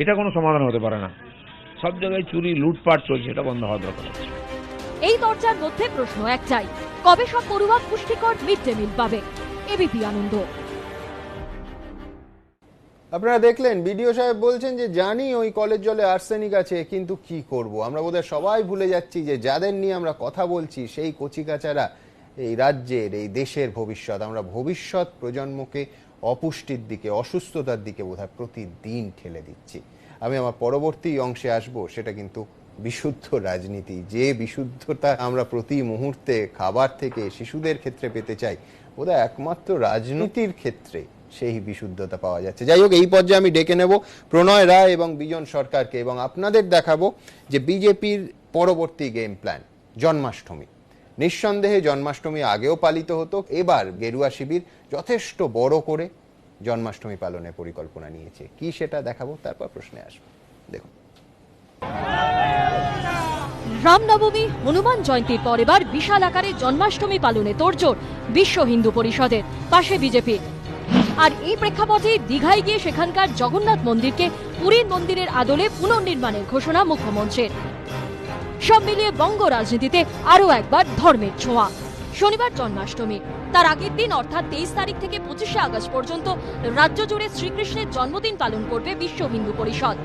এটা কোনো সমাধান হতে পারে না। সব জায়গায় চুরি, লুটপাট চলছে, এটা বন্ধ হওয়া দরকার। এই দরজার মধ্যে প্রশ্ন একটাই, কবে সব পড়ুয়া পুষ্টিকর মিড ডে মিল পাবে? এবিপি আনন্দ। আপনারা দেখলেন বিডিও সাহেব বলছেন যে জানি ওই কলের জলে আর্সেনিক আছে, কিন্তু কি করব। আমরা বোধহয় সবাই ভুলে যাচ্ছি যে যাদের নিয়ে আমরা কথা বলছি সেই কচিকাচারা এই রাজ্যের, এই দেশের ভবিষ্যৎ। আমরা ভবিষ্যৎ প্রজন্মকে অপুষ্টির দিকে, অসুস্থতার দিকে বোধহয় প্রতিদিন ঠেলে দিচ্ছি। আমি আমার পরবর্তী অংশে আসব, সেটা কিন্তু বিশুদ্ধ রাজনীতি। যে বিশুদ্ধতা আমরা প্রতি মুহূর্তে খাবার থেকে শিশুদের ক্ষেত্রে পেতে চাই, বোধহয় একমাত্র রাজনীতির ক্ষেত্রে সেই বিশুদ্ধতা পাওয়া যাচ্ছে। যাই হোক, এই পর্যায়ে আমি ডেকে নেব প্রণয় রায় এবং বিজন সরকারকে, এবং আপনাদের দেখাবো যে বিজেপির পরবর্তী গেম প্ল্যান। জন্মাষ্টমী, নিঃসন্দেহে জন্মাষ্টমী আগেও পালিত হতো, এবার গেরুয়া শিবির যথেষ্ট বড় করে জন্মাষ্টমী পালনের পরিকল্পনা নিয়েছে। কি সেটা দেখাবো, তারপর প্রশ্নে আসবো। দেখুন, রামনবমী, হনুমান জয়ন্তীর পর এবার বিশাল আকারে জন্মাষ্টমী পালনে তোড়জোড় বিশ্ব হিন্দু পরিষদের, পাশে বিজেপি। আর এই প্রেক্ষাপটে দীঘায় গিয়ে সেখানকার জগন্নাথ মন্দিরকে পুরীর মন্দিরের আদলে পুনর্নির্মাণের ঘোষণা মুখ্যমন্ত্রীর। সব মিলিয়ে বঙ্গ রাজনীতিতে আরও একবার ধর্মের ছোঁয়া। শনিবার জন্মাষ্টমী, তার আগের দিন অর্থাৎ 23 তারিখ থেকে 25শে আগস্ট পর্যন্ত রাজ্য জুড়ে শ্রীকৃষ্ণের জন্মদিন পালন করবে বিশ্ব হিন্দু পরিষদ।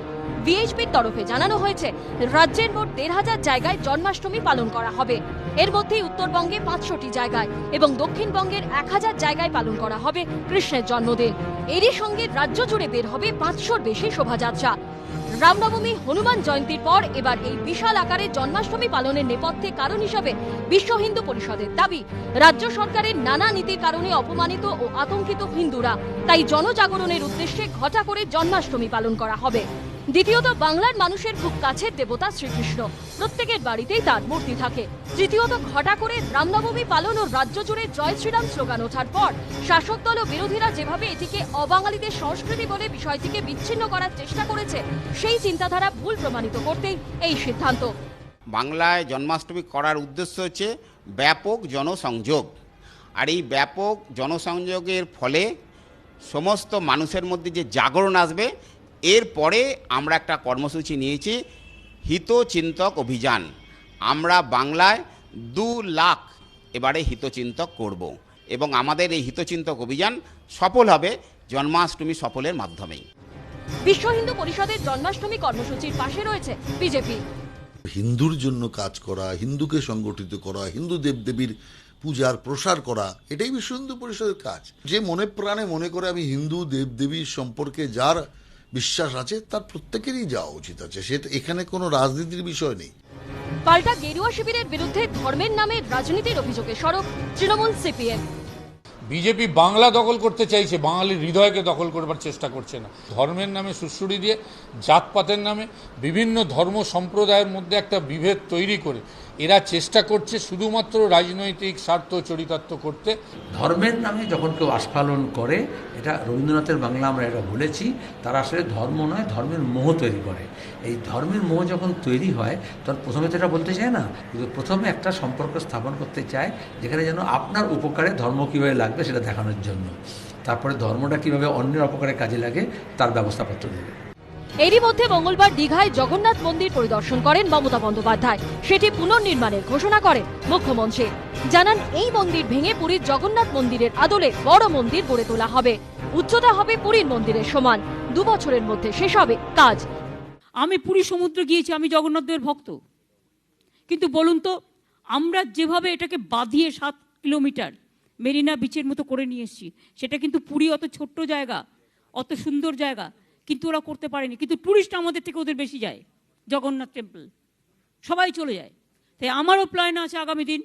ভিএইচপির তরফে জানানো হয়েছে রাজ্যের মোট 1,500 জায়গায় জন্মাষ্টমী পালন করা হবে। এর মধ্যেই উত্তরবঙ্গে 500টি জায়গায় এবং দক্ষিণবঙ্গের 1000 জায়গায় পালন করা হবে কৃষ্ণের জন্মদিন। এরই সঙ্গে রাজ্য জুড়ে বের হবে 500র বেশি শোভাযাত্রা। রামনবমী, হনুমান জয়ন্তীর পর এবার এই বিশাল আকারে জন্মাষ্টমী পালনের নেপথ্যে কারণ হিসাবে বিশ্ব হিন্দু পরিষদের দাবি, রাজ্য সরকারের নানা নীতির কারণে অপমানিত ও আতঙ্কিত হিন্দুরা, তাই জনজাগরণের উদ্দেশ্যে ঘটা করে জন্মাষ্টমী পালন করা হবে। দ্বিতীয়ত, বাংলার মানুষের খুব কাছের দেবতা শ্রীকৃষ্ণ, প্রত্যেকের বাড়িতেই তার মূর্তি থাকে। তৃতীয়ত, ঘটা করে রামনবমী পালন ও রাজ্য জুড়ে জয় শ্রীরাম স্লোগান ওঠার পর শাসক দল ও বিরোধীরা যেভাবে এটিকে অবাঙালিদের সংস্কৃতি বলে বিষয়টিকে বিচ্ছিন্ন করার চেষ্টা করেছে, সেই চিন্তাধারা ভুল প্রমাণিত করতেই এই সিদ্ধান্ত। বাংলায় জন্মাষ্টমী করার উদ্দেশ্য হচ্ছে ব্যাপক জনসংযোগ, আর এই ব্যাপক জনসংযোগের ফলে সমস্ত মানুষের মধ্যে যে জাগরণ আসবে, এরপরে আমরা একটা কর্মসূচি নিয়েছি হিতচিন্তক অভিযান। আমরা বাংলায় 2 লাখ এবারে হিতচিন্তক করব এবং আমাদের এই হিতচিন্তক অভিযান সফল হবে জন্মাষ্টমী সফলের মাধ্যমেই। বিশ্ব হিন্দু পরিষদের জন্মাষ্টমী কর্মসূচির পাশে রয়েছে বিজেপি। হিন্দুর জন্য কাজ করা, হিন্দুকে সংগঠিত করা, হিন্দু দেবদেবীর পূজার প্রসার করা, এটাই বিশ্ব হিন্দু পরিষদের কাজ। যে মনে প্রাণে মনে করে আমি হিন্দু দেবদেবীর সম্পর্কে যার বিশ্বাস আছে তার প্রত্যেকেরই যাওয়া উচিত আছে, সেটা এখানে কোনো রাজনীতির বিষয় নেই। পাল্টা গেরুয়া শিবিরের বিরুদ্ধে ধর্মের নামে রাজনীতির অভিযোগে সরব তৃণমূল সিপিএম। বিজেপি বাংলা দখল করতে চাইছে, বাঙালির হৃদয়কে দখল করবার চেষ্টা করছে না। ধর্মের নামে সুড়সুড়ি দিয়ে, জাতপাতের নামে বিভিন্ন ধর্ম সম্প্রদায়ের মধ্যে একটা বিভেদ তৈরি করে এরা চেষ্টা করছে শুধুমাত্র রাজনৈতিক স্বার্থ চরিতার্থ করতে। ধর্মের নামে যখন কেউ আস্ফালন করে, এটা রবীন্দ্রনাথের বাংলা আমরা এটা বলেছি, তারা আসলে ধর্ম নয়, ধর্মের মোহ তৈরি করে। এই ধর্মের মোহ যখন তৈরি হয় তখন প্রথমে তো এটা বলতে চায় না, কিন্তু প্রথমে একটা সম্পর্ক স্থাপন করতে চায় যেখানে যেন আপনার উপকারে ধর্ম কীভাবে লাগবে সেটা দেখানোর জন্য, তারপরে ধর্মটা কীভাবে অন্যের অপকারে কাজে লাগে তার ব্যবস্থাপত্র দেবে। এরই মধ্যে মঙ্গলবার দীঘায় জগন্নাথ মন্দির পরিদর্শন করেন মমতা বন্দ্যোপাধ্যায়। সেটি পুনর্নির্মাণের ঘোষণা করেন মুখ্যমন্ত্রী। জানান, এই মন্দির ভেঙে পুরীর জগন্নাথ মন্দিরের আদলে বড় মন্দির গড়ে তোলা হবে। উচ্চতা হবে পুরীর মন্দিরের সমান। 2 বছরের মধ্যে শেষ হবে কাজ। আমি পুরী সমুদ্র গিয়েছি, আমি জগন্নাথদেবের ভক্ত, কিন্তু বলুন তো, আমরা যেভাবে এটাকে বাঁধিয়ে 7 কিলোমিটার মেরিনা বিচের মতো করে নিয়ে এসেছি, সেটা কিন্তু পুরী অত ছোট্ট জায়গা, অত সুন্দর জায়গা, কিন্তু ওরা করতে পারেনি। কিন্তু টুরিস্ট আমাদের থেকে ওদের বেশি যায়। জগন্নাথ টেম্পল সবাই চলে যায়। তাই আমারও প্ল্যান আছে আগামী দিন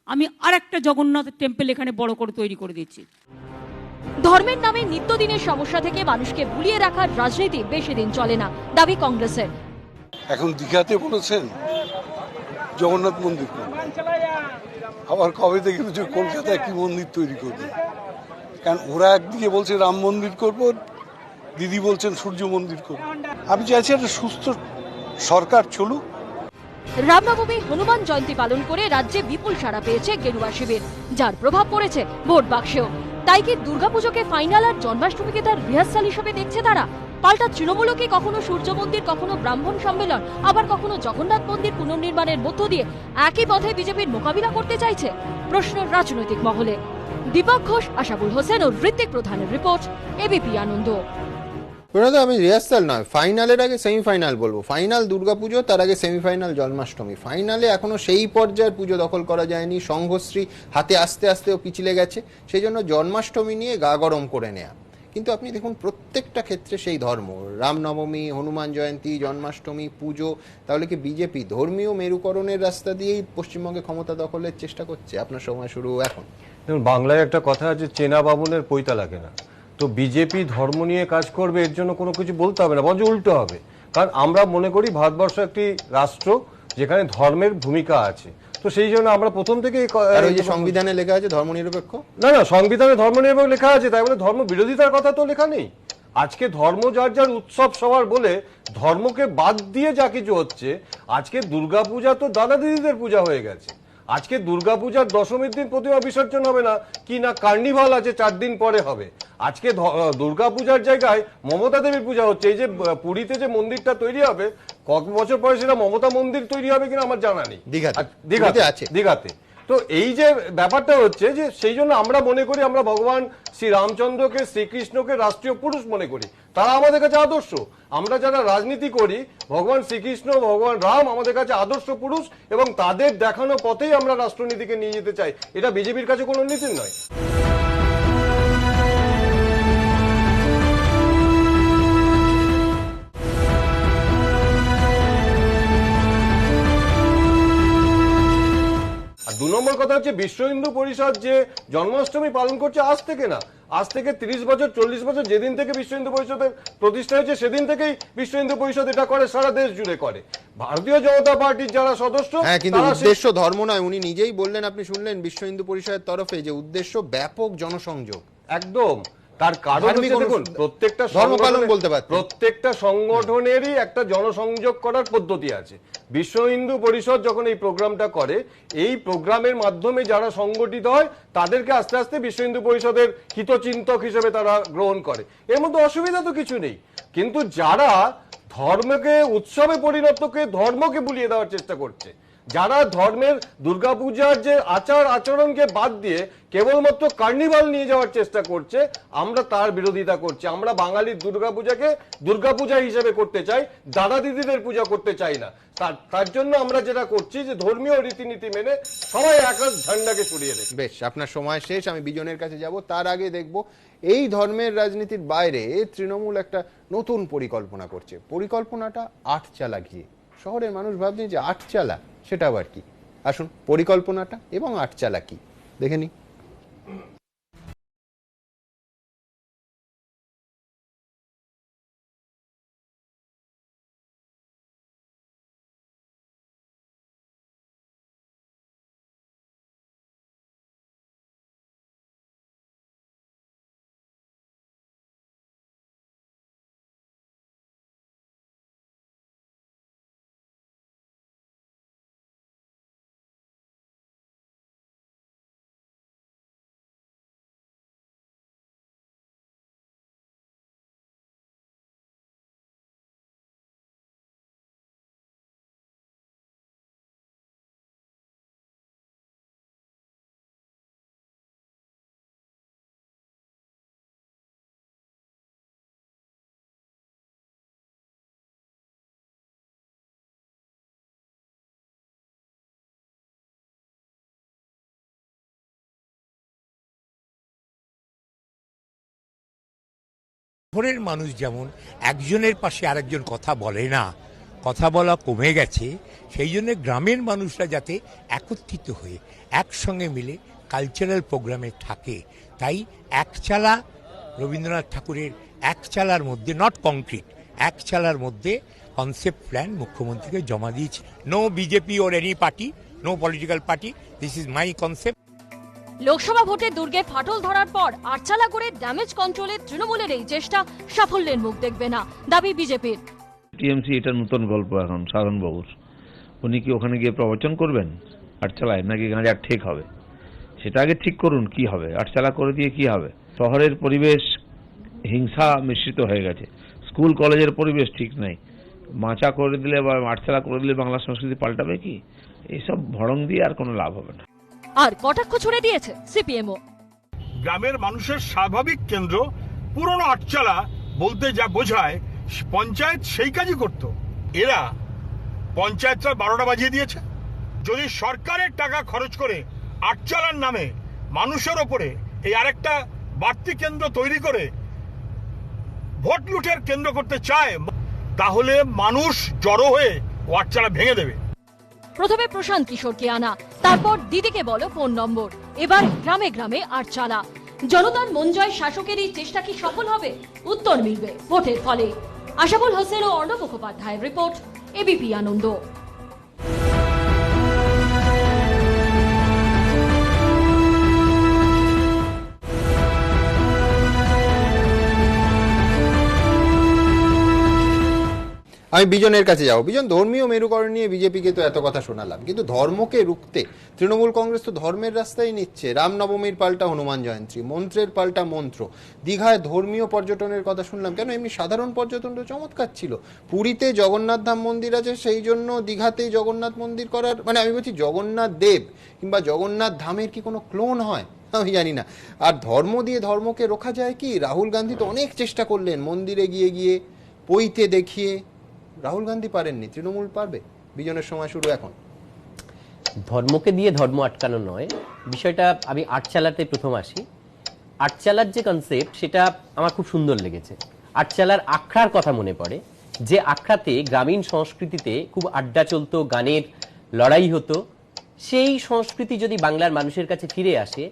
আমি আরেকটা জগন্নাথ টেম্পল এখানে বড় করে তৈরি করে দিচ্ছি। ধর্মের নামে নিত্যদিনের সমস্যা থেকে মানুষকে ভুলিয়ে রাখার রাজনীতি বেশি দিন চলে না, দাবি কংগ্রেসের। এখন দীঘাতে বলেছেন জগন্নাথ মন্দির করবে, আবার কবে থেকে কলকাতায় কি মন্দির তৈরি করবে? কারণ ওরা একদিকে বলছে রাম মন্দির করব, দিদি বলছেন সূর্য মন্দির করব। আমি চাইছি একটা সুস্থ সরকার চলুক। রামনবমী, হনুমান জয়ন্তী পালন করে রাজ্যে বিপুল সাড়া পেয়েছে গেরুয়া শিবির, যার প্রভাব পড়েছে ভোট বাক্সেও। তাই কি দুর্গাপুজোকে ফাইনাল আর জন্মাষ্টমীকে তার রিহার্সাল হিসেবে দেখছে তারা? পাল্টা তৃণমূলও কি কখনো সূর্য মন্দির, কখনো ব্রাহ্মণ সম্মেলন, আবার কখনো জগন্নাথ মন্দির পুনর্নির্মাণের মধ্য দিয়ে একই পথে বিজেপির মোকাবিলা করতে চাইছে? প্রশ্ন রাজনৈতিক মহলে। দীপক ঘোষ, আশাবুল হোসেন ও ঋত্বিক প্রধানের রিপোর্ট, এবিপি আনন্দ। আমি রিহার্সাল নয়, ফাইনালের আগে সেমিফাইনাল বলবো। ফাইনাল দুর্গাপুজো, তার আগে সেমিফাইনাল জন্মাষ্টমী। ফাইনালে এখনো সেই পর্যায়ের পুজো দখল করা যায়নি, সংঘশ্রী হাতে আস্তে আস্তেও পিছলে গেছে, সেই জন্য জন্মাষ্টমী নিয়ে গা গরম করে নেয়া। কিন্তু আপনি দেখুন প্রত্যেকটা ক্ষেত্রে সেই ধর্ম, রামনবমী, হনুমান জয়ন্তী, জন্মাষ্টমী, পুজো। তাহলে কি বিজেপি ধর্মীয় মেরুকরণের রাস্তা দিয়েই পশ্চিমবঙ্গে ক্ষমতা দখলের চেষ্টা করছে? আপনার সময় শুরু এখন। দেখুন, বাংলায় একটা কথা আছে, চেনা বামুনের পৈতা লাগে না। তো বিজেপি ধর্ম নিয়ে কাজ করবে, এর জন্য কোনো কিছু বলতে হবে না, বরঞ্চ উল্টো হবে। কারণ আমরা মনে করি ভারতবর্ষ একটি রাষ্ট্র যেখানে ধর্মের ভূমিকা আছে। তো সেই জন্য আমরা প্রথম থেকে সংবিধানে লেখা আছে ধর্মনিরপেক্ষ। না, সংবিধানে ধর্মনিরপেক্ষ লেখা আছে, তাই বলে ধর্ম বিরোধিতার কথা তো লেখা নেই। আজকে ধর্ম যার যার উৎসব সবার বলে ধর্মকে বাদ দিয়ে যা কিছু হচ্ছে, আজকে দুর্গাপূজা তো দাদা দিদিদের পূজা হয়ে গেছে। আজকে দুর্গাপূজার দশমীর দিন প্রতিমা বিসর্জন হবে না, কি না কার্নিভাল আছে 4 দিন পরে হবে। আজকে দুর্গাপূজার জায়গায় মমতা দেবীর পূজা হচ্ছে। এই যে পুরীতে যে মন্দিরটা তৈরি হবে, কয়েক বছর পরে সেটা মমতা মন্দির তৈরি হবে কিনা আমার জানা নেই। দীঘাতে আছে, দীঘাতে। তো এই যে ব্যাপারটা হচ্ছে যে সেই জন্য আমরা মনে করি, আমরা ভগবান শ্রী রামচন্দ্রকে, শ্রীকৃষ্ণকে রাষ্ট্রীয় পুরুষ মনে করি, তারা আমাদের কাছে আদর্শ। আমরা যারা রাজনীতি করি, ভগবান শ্রীকৃষ্ণ, ভগবান রাম আমাদের কাছে আদর্শ পুরুষ, এবং তাদের দেখানো পথেই আমরা রাষ্ট্রনীতিকে নিয়ে যেতে চাই। এটা বিজেপির কাছে কোনো নীতি নয়। আর 2 নম্বর কথা হচ্ছে, বিশ্ব হিন্দু পরিষদ যে জন্মাষ্টমী পালন করছে আজ থেকে না, আজ থেকে 30 বছর 40 বছর যেদিন থেকে বিশ্ব হিন্দু পরিষদের প্রতিষ্ঠা হয়েছে সেদিন থেকেই বিশ্ব হিন্দু পরিষদ এটা করে, সারা দেশ জুড়ে করে। ভারতীয় জনতা পার্টির যারা সদস্য, হ্যাঁ, কিন্তু উদ্দেশ্য ধর্ম নয়। উনি নিজেই বললেন, আপনি শুনলেন বিশ্ব হিন্দু পরিষদের তরফে যে উদ্দেশ্য ব্যাপক জনসংযোগ। একদম। তার কারণ হচ্ছে, দেখুন, প্রত্যেকটা সংগঠনেরই একটা জনসংযোগ করার পদ্ধতি আছে। বিশ্ব হিন্দু পরিষদ যখন এই প্রোগ্রামটা করে, এই প্রোগ্রামের মাধ্যমে যারা সংগঠিত হয় তাদেরকে আস্তে আস্তে বিশ্ব হিন্দু পরিষদের হিতচিন্তক হিসেবে তারা গ্রহণ করে। এর মধ্যে অসুবিধা তো কিছু নেই। কিন্তু যারা ধর্মকে উৎসবে পরিণতকে, ধর্মকে ভুলিয়ে দেওয়ার চেষ্টা করছে, যারা ধর্মের দুর্গাপূজার যে আচার আচরণকে বাদ দিয়ে কেবলমাত্র কার্নিভাল নিয়ে যাওয়ার চেষ্টা করছে, আমরা তার বিরোধিতা করছি। আমরা বাঙালির দুর্গাপূজাকে দুর্গাপূজা হিসেবে করতে চাই, দাদা দিদিদের পূজা করতে চাই না। তার জন্য আমরা যেটা করছি যে ধর্মীয় রীতিনীতি মেনে সবাই আকাশ ঝান্ডাকে সরিয়ে দেয়। বেশ, আপনার সময় শেষ, আমি বিজনের কাছে যাব। তার আগে দেখব এই ধর্মের রাজনীতির বাইরে তৃণমূল একটা নতুন পরিকল্পনা করছে। পরিকল্পনাটা 8 চালা ঘিরে। শহরের মানুষ ভাবছেন যে 8 চালা সেটা আবার কি। আসুন পরিকল্পনাটা এবং 8 চালা কি দেখে নি। শহরের মানুষ যেমন একজনের পাশে আরেকজন কথা বলে না, কথা বলা কমে গেছে, সেই জন্য গ্রামের মানুষরা যাতে একত্রিত হয়ে একসঙ্গে মিলে কালচারাল প্রোগ্রামে থাকে। তাই 1 চালা রবীন্দ্রনাথ ঠাকুরের 1 চালার মধ্যে, নট কংক্রিট, 1 চালার মধ্যে কনসেপ্ট প্ল্যান মুখ্যমন্ত্রীকে জমা দিয়েছে। No BJP or any party, no political party, this is my concept. Lok Sabha ভোটে দুর্গে ফাটল ধরার পর 8 চালা করে ড্যামেজ কন্ট্রোলে তৃণমূলের এই চেষ্টা সাফল্যের মুখ দেখবে না, দাবি বিজেপির। টিএমসি এটা নতুন গল্প এখন সাধন বাবুর। উনি কি ওখানে গিয়ে প্রবচন করবেন 8 চালায়, নাকি গাঁজা ঠিক হবে? সেটা আগে ঠিক করুন কি হবে। 8 চালা করে দিয়ে কি হবে? শহরের পরিবেশ হিংসা মিশ্রিত হয়ে গেছে, স্কুল কলেজের পরিবেশ ঠিক নাই। মাচা করে দিলে বা 8 চালা করে দিলে বাংলা সংস্কৃতি পাল্টাবে কি? এইসব ভড়ং দিয়ে আর কোনো লাভ হবে না। আর কটাক্ষ ছড়ে দিয়েছে সিপিএমও। গ্রামের মানুষের স্বাভাবিক কেন্দ্র পুরনো 8 চালা বলতে যা বোঝায়, পঞ্চায়েত সেই কাজই করত। এরা পঞ্চায়েতটা 12টা বাজিয়ে দিয়েছে। যদি সরকারের টাকা খরচ করে 8 চালার নামে মানুষের ওপরে এই আরেকটা বাড়তি কেন্দ্র তৈরি করে ভোট লুটের কেন্দ্র করতে চায়, তাহলে মানুষ জড়ো হয়ে 8 চালা ভেঙে দেবে। প্রথমে প্রশান্ত কিশোরকে আনা, তারপর দিদিকে বলো ফোন নম্বর, এবার গ্রামে গ্রামে 8 চালা। জনতার মন জয় শাসকের এই চেষ্টা কি সফল হবে? উত্তর মিলবে ভোটের ফলে। আশাবুল হোসেন ও অর্ণব মুখোপাধ্যায়ের রিপোর্ট, এবিপি আনন্দ। আমি বিজনের কাছে যাবো। বিজন, ধর্মীয় মেরুকরণ নিয়ে বিজেপিকে তো এত কথা শোনালাম, কিন্তু ধর্মকে রুখতে তৃণমূল কংগ্রেস তো ধর্মের রাস্তায় নিচ্ছে। রামনবমীর পাল্টা হনুমান জয়ন্তী, মন্ত্রের পাল্টা মন্ত্র, দীঘায় ধর্মীয় পর্যটনের কথা শুনলাম। কেন, এমনি সাধারণ পর্যটনটা চমৎকার ছিল। পুরীতে জগন্নাথ ধাম মন্দির আছে, সেই জন্য দীঘাতেই জগন্নাথ মন্দির করার, মানে আমি বলছি জগন্নাথ দেব কিংবা জগন্নাথ ধামের কি কোনো ক্লোন হয় আমি জানি না। আর ধর্ম দিয়ে ধর্মকে রোখা যায় কি? রাহুল গান্ধী তো অনেক চেষ্টা করলেন মন্দিরে গিয়ে গিয়ে পইতে দেখিয়ে। রাহুল গান্ধী পারেননি, তৃণমূল পারবে? বিজনের সময় শুরু এখন। ধর্মকে দিয়ে ধর্ম আটকানো নয় বিষয়টা। আমি আটচালাতে প্রথম আসি। আটচালার যে কনসেপ্ট সেটা আমার খুব সুন্দর লেগেছে। আটচালার আখড়ার কথা মনে পড়ে, যে আখড়াতে গ্রামীণ সংস্কৃতিতে খুব আড্ডা চলতো, গানের লড়াই হতো। সেই সংস্কৃতি যদি বাংলার মানুষের কাছে ফিরে আসে,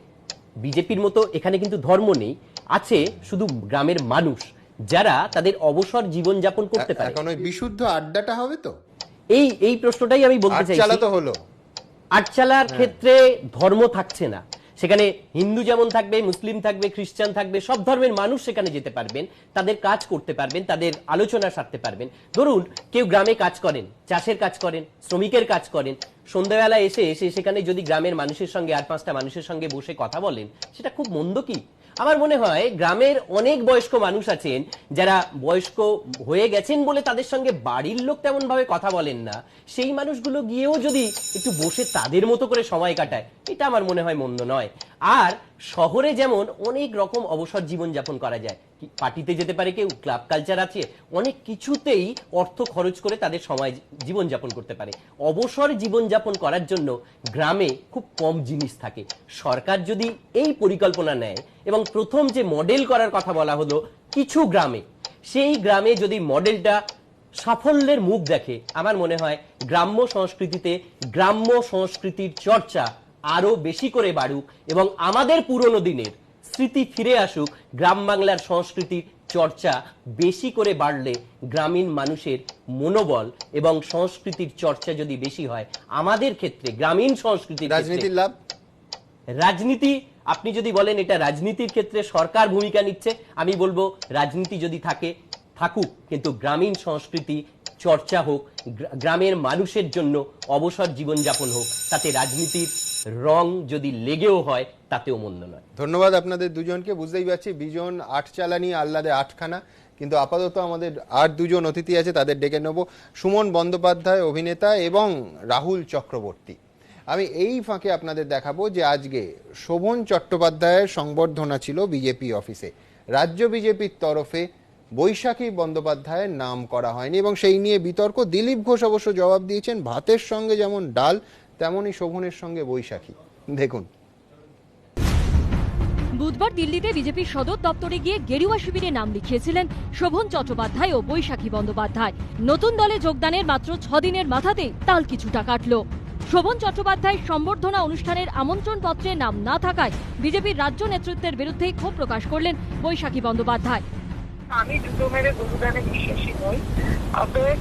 বিজেপির মতো এখানে কিন্তু ধর্ম নেই, আছে শুধু গ্রামের মানুষ যারা তাদের অবসর জীবন যাপন করতে পারে। এখন ওই বিশুদ্ধ আড্ডাটা হবে তো? এই প্রশ্নটাই আমি বলতে চাইছি। আটচালা তো হলো। আটচালার ক্ষেত্রে ধর্ম থাকছে না, সেখানে হিন্দু যেমন থাকবে, মুসলিম থাকবে, খ্রিস্টান থাকবে, সব ধর্মের মানুষ সেখানে যেতে পারবেন, তাদের কাজ করতে পারবেন, তাদের আলোচনা সারতে পারবেন। ধরুন কেউ গ্রামে কাজ করেন, চাষের কাজ করেন, শ্রমিকের কাজ করেন, সন্ধ্যাবেলা এসে সেখানে যদি গ্রামের মানুষের সঙ্গে আর 5টা মানুষের সঙ্গে বসে কথা বলেন, সেটা খুব মন্দ কি? আমার মনে হয় গ্রামের অনেক বয়স্ক মানুষ আছেন যারা বয়স্ক হয়ে গেছেন বলে তাদের সঙ্গে বাড়ির লোক তেমন ভাবে কথা বলেন না, সেই মানুষগুলো গিয়েও যদি একটু বসে তাদের মতো করে সময় কাটায়, এটা আমার মনে হয় মন্দ নয়। আর শহরে যেমন অনেক রকম অবসর জীবন যাপন করা যায়, পার্টিতে যেতে পারে কেউ, ক্লাব কালচার আছে, অনেক কিছুতেই অর্থ খরচ করে তাদের সময় জীবন যাপন করতে পারে। অবসর জীবন যাপন করার জন্য গ্রামে খুব কম জিনিস থাকে। সরকার যদি এই পরিকল্পনা নেয় এবং প্রথম যে মডেল করার কথা বলা হলো কিছু গ্রামে, সেই গ্রামে যদি মডেলটা সাফল্যের মুখ দেখে, আমার মনে হয় গ্রাম্য সংস্কৃতিতে গ্রাম্য সংস্কৃতির চর্চা আরো বেশি করে বাড়ুক এবং আমাদের পুরনো দিনের স্মৃতি ফিরে আসুক। গ্রাম বাংলার সংস্কৃতির চর্চা বেশি করে বাড়লে গ্রামীণ মানুষের মনোবল এবং সংস্কৃতির চর্চা যদি বেশি হয়, আমাদের ক্ষেত্রে গ্রামীণ সংস্কৃতির রাজনীতির লাভ। রাজনীতি আপনি যদি বলেন এটা রাজনীতির ক্ষেত্রে সরকার ভূমিকা নিচ্ছে, আমি বলবো রাজনীতি যদি থাকুক, কিন্তু গ্রামীণ সংস্কৃতি চর্চা হোক, গ্রামের মানুষের জন্য অবসর জীবনযাপন হোক, তাতে রাজনীতির রং যদি লেগেও হয় তাতেও মন্দ নয়। ধন্যবাদ আপনাদের দুজনকে। বুঝতেই পারছি বিজন আটচালা নিয়ে আহ্লাদে আটখানা, কিন্তু আপাতত আমাদের আর দুজন অতিথি আছে, তাদের ডেকে নেব। সুমন বন্দ্যোপাধ্যায় অভিনেতা এবং রাহুল চক্রবর্তী। আমি এই ফাঁকে আপনাদের দেখাবো যে আজকে শোভন চট্টোপাধ্যায়ের সংবর্ধনা ছিল বিজেপি অফিসে। রাজ্য বিজেপির তরফে বৈশাখী বন্দ্যোপাধ্যায়ের নাম করা হয়নি এবং সেই নিয়ে বিতর্ক। দিলীপ ঘোষ অবশ্য জবাব দিয়েছেন, ভাতের সঙ্গে যেমন ডাল তেমনই শোভনের সঙ্গে বৈশাখী। দেখুন। বুধবার দিল্লিতে বিজেপির সদর দপ্তরে গিয়ে গেরুয়া শিবিরে নাম লিখিয়েছিলেন শোভন চট্টোপাধ্যায় ও বৈশাখী বন্দ্যোপাধ্যায়। নতুন দলে যোগদানের মাত্র 6 দিনের মাথাতেই তাল কিছুটা কাটল। শোভন চট্টোপাধ্যায়ের সম্বর্ধনা অনুষ্ঠানের আমন্ত্রণ পত্রে নাম না থাকায় বিজেপির রাজ্য নেতৃত্বের বিরুদ্ধে ক্ষোভ প্রকাশ করলেন বৈশাখী বন্দ্যোপাধ্যায়। আমি দুটো মেরে গরুদানে বিশ্বাসী নই। অতএব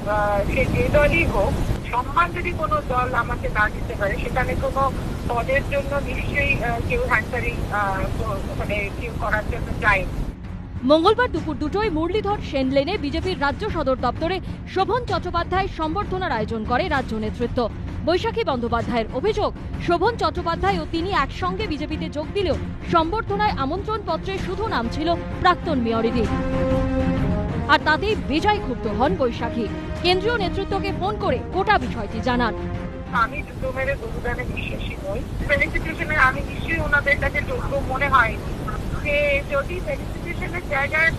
সে যে দলই হোক, সম্মান যদি কোনো দল আমাকে না দিতে পারে, সেখানে কোনো পদের জন্য নিশ্চয়ই কেউ হ্যান্সারিং মানে কেউ করার জন্য চায়। মঙ্গলবার দুপুর 2টোয় মুরলীধর সেন লেনে বিজেপির রাজ্য সদর দপ্তরে শোভন চট্টোপাধ্যায় সম্বর্ধনার আয়োজন করে রাজ্য নেতৃত্ব। বৈশাখী বন্দ্যোপাধ্যায়ের অভিযোগ, শোভন চট্টোপাধ্যায় ও তিনি একসঙ্গে বিজেপিতে যোগ দিলেও সম্বর্ধনায় আমন্ত্রণ পত্রে শুধু নাম ছিল প্রাক্তন মেয়রেরই। আর তাতেই বেজায় ক্ষুব্ধ হন বৈশাখী। কেন্দ্রীয় নেতৃত্বকে ফোন করে গোটা বিষয়টি জানান। আমি দুটো মেরে গরুদানে বিশ্বাসী নই। ফেলিসিটেশনে আমি নিশ্চয়ই ওনাদের কাছে যোগ্য মনে হয়নি। যে যদি ফেলিসিটেশনের জায়গায়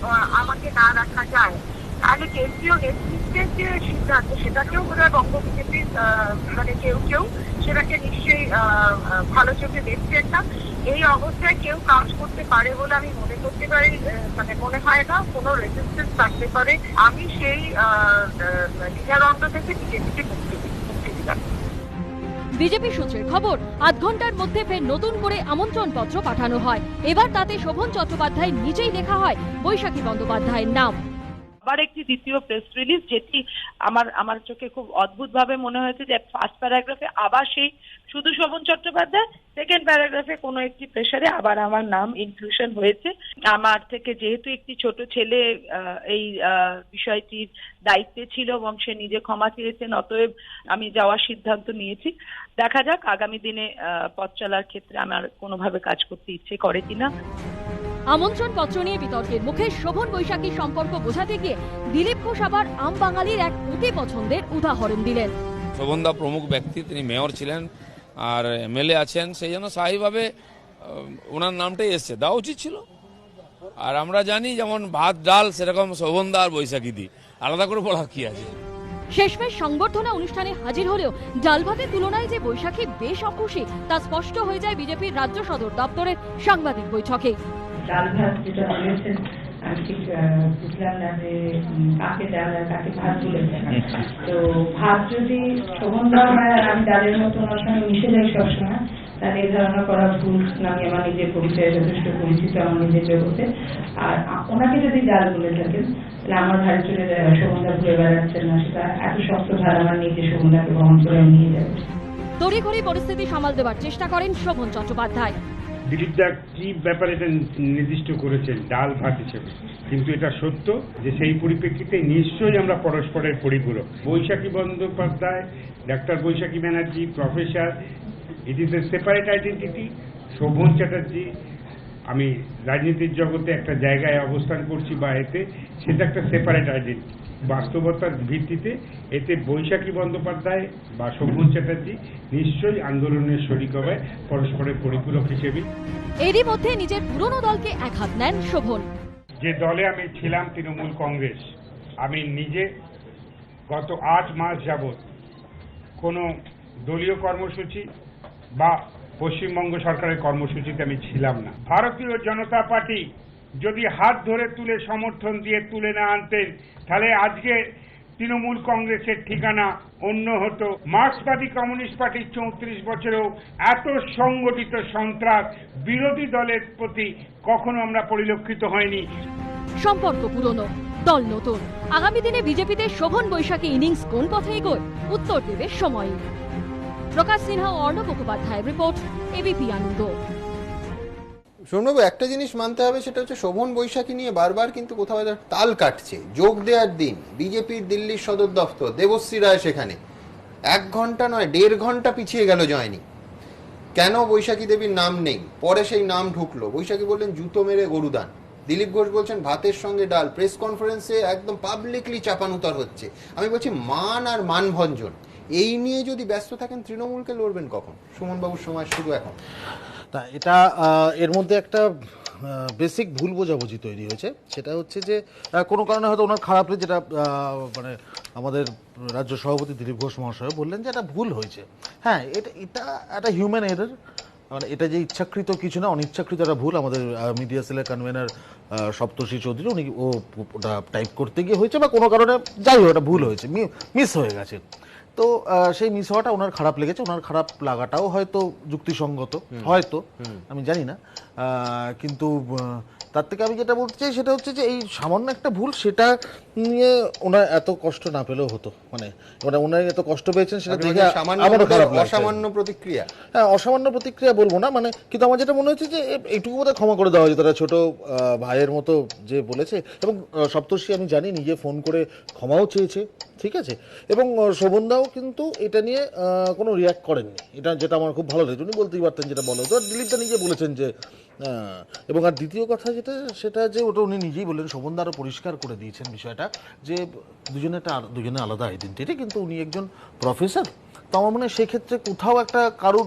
আমাকে না রাখা যায়, তাহলে কেন্দ্রীয় নেতৃত্বের যে সিদ্ধান্ত, সেটাকেও বোধহয় বঙ্গ বিজেপির মানে কেউ সেটাকে নিশ্চয়ই ভালো চোখে দেখছেন না। এই অবস্থায় কেউ কাজ করতে পারে বলে আমি মনে করতে পারি, মানে মনে হয় না কোনো রেজিস্ট্যান্স থাকতে পারে। আমি সেই দ্বিধাদ্বন্দ্ব থেকে বিজেপিকে মুক্তি দিলাম। বিজেপি সূত্রের খবর, আধ ঘন্টার মধ্যে ফের নতুন করে আমন্ত্রণ পত্র পাঠানো হয়। এবার তাতে শোভন চট্টোপাধ্যায় নিজেই লেখা হয় বৈশাখী বন্দ্যোপাধ্যায়ের নাম। আবার একটি দ্বিতীয় প্রেস রিলিজ, যেটি আমার চোখে খুব অদ্ভুত ভাবে মনে হয়েছে, যে ফার্স্ট প্যারাগ্রাফে আবার সেই শুধু শোভন চট্টোপাধ্যায়, সেকেন্ড প্যারাগ্রাফে কোনো একটি প্রেসারে আবার আমার নাম ইনক্লুশন হয়েছে। আমার থেকে যেহেতু একটি ছোট ছেলে এই বিষয়টির দায়িত্বে ছিল এবং সে নিজে ক্ষমা চেয়েছেন, অতএব আমি যাওয়ার সিদ্ধান্ত নিয়েছি। দেখা যাক আগামী দিনে পথ চলার ক্ষেত্রে আমার কোনোভাবে কাজ করতে ইচ্ছে করে কিনা। আমন্ত্রণ পত্র নিয়ে বিতর্কের মুখে শোভন বৈশাখীর সম্পর্ক বোঝাতে গিয়ে দিলীপ ঘোষ আবার আম বাঙালির এক অতি পছন্দের উদাহরণ দিলেন। শোভনদা প্রমুখ ব্যক্তি, তিনি মেয়র ছিলেন আর এমএলএ আছেন, সেই জন্য স্বাভাবিকভাবে ওনার নামটাই এসছে, দেওয়া উচিত ছিল। আর আমরা জানি যেমন ভাত ডাল, সেরকম শোভনদা আর বৈশাখী দি, আলাদা করে বলার কি আছে। শেষমেশ সংবর্ধনা অনুষ্ঠানে হাজির হলেও ডাল ভাতের তুলনায় যে বৈশাখী বেশ অখুশি তা স্পষ্ট হয়ে যায় বিজেপির রাজ্য সদর দপ্তরের সাংবাদিক বৈঠকে। ডাল ভাত যেটা বলেছেন আমি ঠিক বুঝলাম না যে কাকে ডাল আর কাকে ভাত বলেছেন। তো ভাত যদি শোভনদা হয় আর আমি ডালের মতো ওনার সঙ্গে মিশে যাই সবসময়, তাহলে এই ধারণা করা ভুল। আমি আমার নিজের পরিচয়ে যথেষ্ট পরিচিত আমার নিজের জগতে। আর ওনাকে যদি ডাল বলে থাকেন তাহলে আমার ঘাড়ে চলে যায় শোভনদা ঘুরে বেড়াচ্ছেন না, সেটা এত শক্ত ভার আমার নিজে শোভনদাকে বহন করে নিয়ে যাবে। তড়িঘড়ি পরিস্থিতি সামাল দেওয়ার চেষ্টা করেন শোভন চট্টোপাধ্যায়। দিলীপ দা কি ব্যাপারে এটা নির্দিষ্ট করেছেন ডাল ভাত হিসেবে, কিন্তু এটা সত্য যে সেই পরিপ্রেক্ষিতে নিশ্চয়ই আমরা পরস্পরের পরিপূরক। Baishakhi Bandyopadhyay, doctor Baishakhi Banerjee, professor, it is a separate identity. Sovan Chatterjee, আমি রাজনীতির জগতে একটা জায়গায় অবস্থান করছি বা এতে, সেটা একটা সেপারেট আইডেন্টিটি। বাস্তবতার ভিত্তিতে এতে বৈশাখী বন্দ্যোপাধ্যায় বা শোভন চ্যাটার্জি নিশ্চয়ই আন্দোলনের শরিক হবে পরস্পরের পরিপূরক হিসেবে। এরই মধ্যে নিজের পুরনো দলকে একহাত নেন শোভন। যে দলে আমি ছিলাম, তৃণমূল কংগ্রেস, আমি নিজে গত 8 মাস যাবৎ কোনো দলীয় কর্মসূচি বা পশ্চিমবঙ্গ সরকারের কর্মসূচিতে আমি ছিলাম না। ভারতীয় জনতা পার্টি যদি হাত ধরে তুলে সমর্থন দিয়ে তুলে না আনতেন, তাহলে আজকে তৃণমূল কংগ্রেসের ঠিকানা অন্য হতো। মার্ক্সবাদী কমিউনিস্ট পার্টির 34 বছরেও এত সংগঠিত সন্ত্রাস বিরোধী দলের প্রতি কখনো আমরা পরিলক্ষিত হয়নি। সম্পর্ক পুরনো, দল নতুন। আগামী দিনে বিজেপিতে শোভন বৈশাখী ইনিংস কোন পথে এগোয়, উত্তর দেবে সময়। প্রকাশ সিনহা ও অর্ণব মুখোপাধ্যায়ের রিপোর্ট, এবিপি আনন্দ। সোমবাবু, একটা জিনিস মানতে হবে, সেটা হচ্ছে শোভন বৈশাখী নিয়ে বারবার কিন্তু কোথাও তাল কাটছে। যোগ দেওয়ার দিন বিজেপির দিল্লির সদর দফতর, দেবশ্রী রায় সেখানে 1 ঘন্টা নয় 1.5 ঘন্টা পিছিয়ে গেল জয়নি। কেন বৈশাখী দেবীর নাম নেই? পরে সেই নাম ঢুকলো। বৈশাখী বললেন জুতো মেরে গরুদান, দিলীপ ঘোষ বলছেন ভাতের সঙ্গে ডাল। প্রেস কনফারেন্সে একদম পাবলিকলি চাপানুতার হচ্ছে। আমি বলছি মান আর মানভঞ্জন, এই নিয়ে যদি ব্যস্ত থাকেন তৃণমূলকে লড়বেন কখন? সুমনবাবুর সময় শুধু এখন তা এটা এর মধ্যে একটা বেসিক ভুল বোঝাবুঝি তৈরি হয়েছে। সেটা হচ্ছে যে কোনো কারণে হয়তো ওনার খারাপ লাগে, যেটা মানে আমাদের রাজ্য সভাপতি দিলীপ ঘোষ মহাশয় বললেন যে এটা ভুল হয়েছে। হ্যাঁ, এটা একটা হিউম্যান এরর, মানে এটা যে ইচ্ছাকৃত কিছু না, অনিচ্ছাকৃত একটা ভুল। আমাদের মিডিয়া সেলের কনভেনার সপ্তর্ষি চৌধুরী, উনি ওটা টাইপ করতে গিয়ে হয়েছে বা কোনো কারণে যাই হোক ওটা ভুল হয়েছে, মিস হয়ে গেছে। তো সেই মিস হওয়াটা ওনার খারাপ লেগেছে। ওনার খারাপ লাগাটাও হয়তো যুক্তিসঙ্গত, হয়তো আমি জানি না, কিন্তু তার থেকে আমি যেটা বলতে চাই সেটা হচ্ছে যে এই সামান্য একটা ভুল, সেটা নিয়ে ওনার এত কষ্ট না পেলেও হতো। মানে ওনার এত কষ্ট পেয়েছেন সেটা দেখে আমারও খারাপ লাগছে। অসামান্য প্রতিক্রিয়া, হ্যাঁ অসামান্য প্রতিক্রিয়া বলবো না, মানে কিন্তু আমার যেটা মনে হচ্ছে যে এইটুকু বোধহয় ক্ষমা করে দেওয়া হয়েছে। তারা ছোট ভাইয়ের মতো যে বলেছে, এবং সপ্তর্ষি আমি জানি নিজে ফোন করে ক্ষমাও চেয়েছে, ঠিক আছে। এবং শোভনদাও কিন্তু এটা নিয়ে কোনো রিয়াক্ট করেননি, এটা যেটা আমার খুব ভালো লেগেছে। উনি বলতেই পারতেন যেটা বলো, তো দিলীপটা নিজে বলেছেন যে। এবং আর দ্বিতীয় কথা যেটা, সেটা যে ওটা উনি নিজেই বললেন, শোভনদা আরও পরিষ্কার করে দিয়েছেন বিষয়টা, যে দুজনে আলাদা আইডেন্টিটি, কিন্তু উনি একজন প্রফেসর। তো আমার মনে হয় সেক্ষেত্রে কোথাও একটা কারোর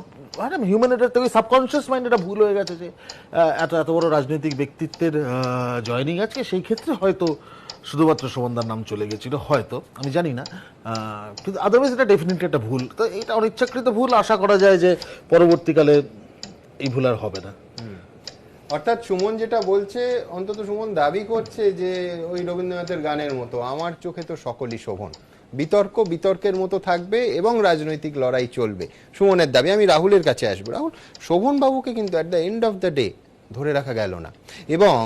হিউম্যান এটার থেকে সাবকনশিয়াস মাইন্ড এটা ভুল হয়ে গেছে, যে এত বড় রাজনৈতিক ব্যক্তিত্বের জয়েনিং আছে, সেই ক্ষেত্রে হয়তো শুধুমাত্র শোভনদার নাম চলে গেছিল, হয়তো, আমি জানি না, কিন্তু আদারওয়াইজ এটা ডেফিনেটলি একটা ভুল। তো এটা অনিচ্ছাকৃত ভুল, আশা করা যায় যে পরবর্তীকালে এই ভুল আর হবে না। অর্থাৎ সুমন যেটা বলছে, অন্তত সুমন দাবি করছে যে ওই রবীন্দ্রনাথের গানের মতো আমার চোখে তো সকলই শোভন। বিতর্কের মতো থাকবে এবং রাজনৈতিক লড়াই চলবে, সুমনের দাবি। আমি রাহুলের কাছে আসবো। রাহুল, শোভন বাবুকে কিন্তু at the end of the day ধরে রাখা গেল না। এবং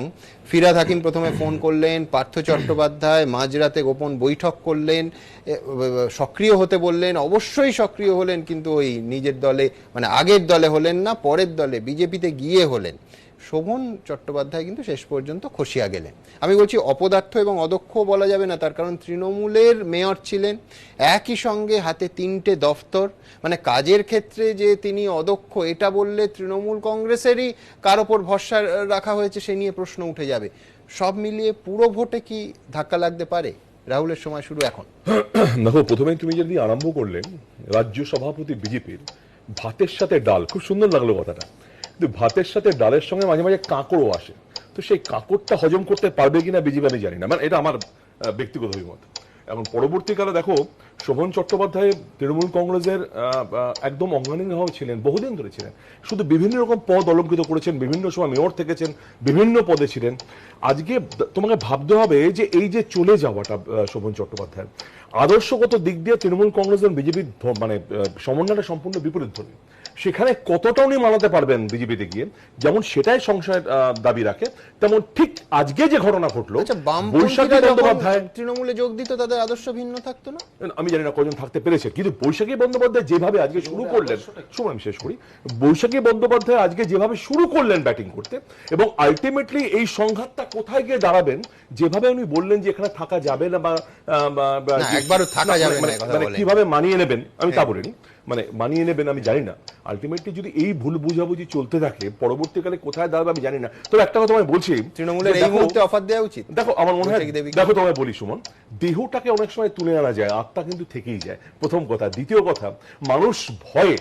ফিরহাদ হাকিম প্রথমে ফোন করলেন, পার্থ চট্টোপাধ্যায় মাঝরাতে গোপন বৈঠক করলেন, সক্রিয় হতে বললেন, অবশ্যই সক্রিয় হলেন, কিন্তু ওই নিজের দলে মানে আগের দলে হলেন না, পরের দলে বিজেপিতে গিয়ে হলেন। শোভন চট্টোপাধ্যায় কিন্তু শেষ পর্যন্ত খসিয়া গেলেন। আমি বলছি অপদার্থ এবং অদক্ষ বলা যাবে না, তার কারণ তৃণমূলের মেয়র ছিলেন, একই সঙ্গে হাতে 3টে দফতর, মানে কাজের ক্ষেত্রে যে তিনি অদক্ষ এটা বললে তৃণমূল কংগ্রেসেরই কার ওপর ভরসা রাখা হয়েছে সে নিয়ে প্রশ্ন উঠে যাবে। সব মিলিয়ে পুরো ভোটে কি ধাক্কা লাগতে পারে? রাহুলের সময় শুরু এখন। দেখো, প্রথমে তুমি যদি আরম্ভ করলেন রাজ্য সভাপতি বিজেপির ভাতের সাথে ডাল, খুব সুন্দর লাগলো কথাটা, কিন্তু ভাতের সাথে ডালের সঙ্গে মাঝে মাঝে কাঁকড়ও আসে, তো সেই কাঁকড়টা হজম করতে পারবে কিনা বিজেপি আমি জানি না, মানে এটা আমার ব্যক্তিগত অভিমত। এখন পরবর্তীকালে দেখো, শোভন চট্টোপাধ্যায় তৃণমূল কংগ্রেসের একদম অঙ্গাঙ্গীভাবে ছিলেন, বহুদিন ধরে ছিলেন, শুধু বিভিন্ন রকম পদ অলঙ্কৃত করেছেন, বিভিন্ন সময় মেয়র থেকেছেন, বিভিন্ন পদে ছিলেন। আজকে তোমাকে ভাবতে হবে যে এই যে চলে যাওয়াটা শোভন চট্টোপাধ্যায় আদর্শগত দিক দিয়ে তৃণমূল কংগ্রেস এবং বিজেপির মানে সমন্বয়টা সম্পূর্ণ বিপরীত ধর্মী, সেখানে কতটা উনি মানাতে পারবেন বিজেপিতে গিয়ে, যেমন সেটাই সংশয়ের দাবি রাখে, তেমন ঠিক আজকে যে ঘটনা ঘটলো, বৈশাখী বন্দ্যোপাধ্যায় তৃণমূলে যোগ দিত তাদের আদর্শ ভিন্ন থাকতো না, আমি জানি না কজন থাকতে পেরেছে, কিন্তু বৈশাখী বন্দ্যোপাধ্যায় যেভাবে আজকে শুরু করলেন, সময় আমি শেষ করি, বৈশাখী বন্দ্যোপাধ্যায় আজকে যেভাবে শুরু করলেন ব্যাটিং করতে, এবং আলটিমেটলি এই সংঘাতটা কোথায় গিয়ে দাঁড়াবেন, যেভাবে উনি বললেন যে এখানে থাকা যাবে না বা একবারও থাকা যাবে না, মানে কিভাবে মানিয়ে নেবেন আমি তা বলিনি, মানে মানিয়ে নেবেন আমি জানি না। আলটিমেটলি যদি এই ভুল বুঝাবুঝি চলতে থাকে পরবর্তীকালে কোথায় দাঁড়াবে আমি জানি না। তবে একটা কথা আমি বলছি, তৃণমূলের এই মুহূর্তে অফার দেওয়া উচিত। দেখো আমার মনে হয়, দেখো তোমায় বলি সুমন, দেহটাকে অনেক সময় তুলে আনা যায়, আত্মা কিন্তু থেকেই যায়, প্রথম কথা। দ্বিতীয় কথা, মানুষ ভয়ে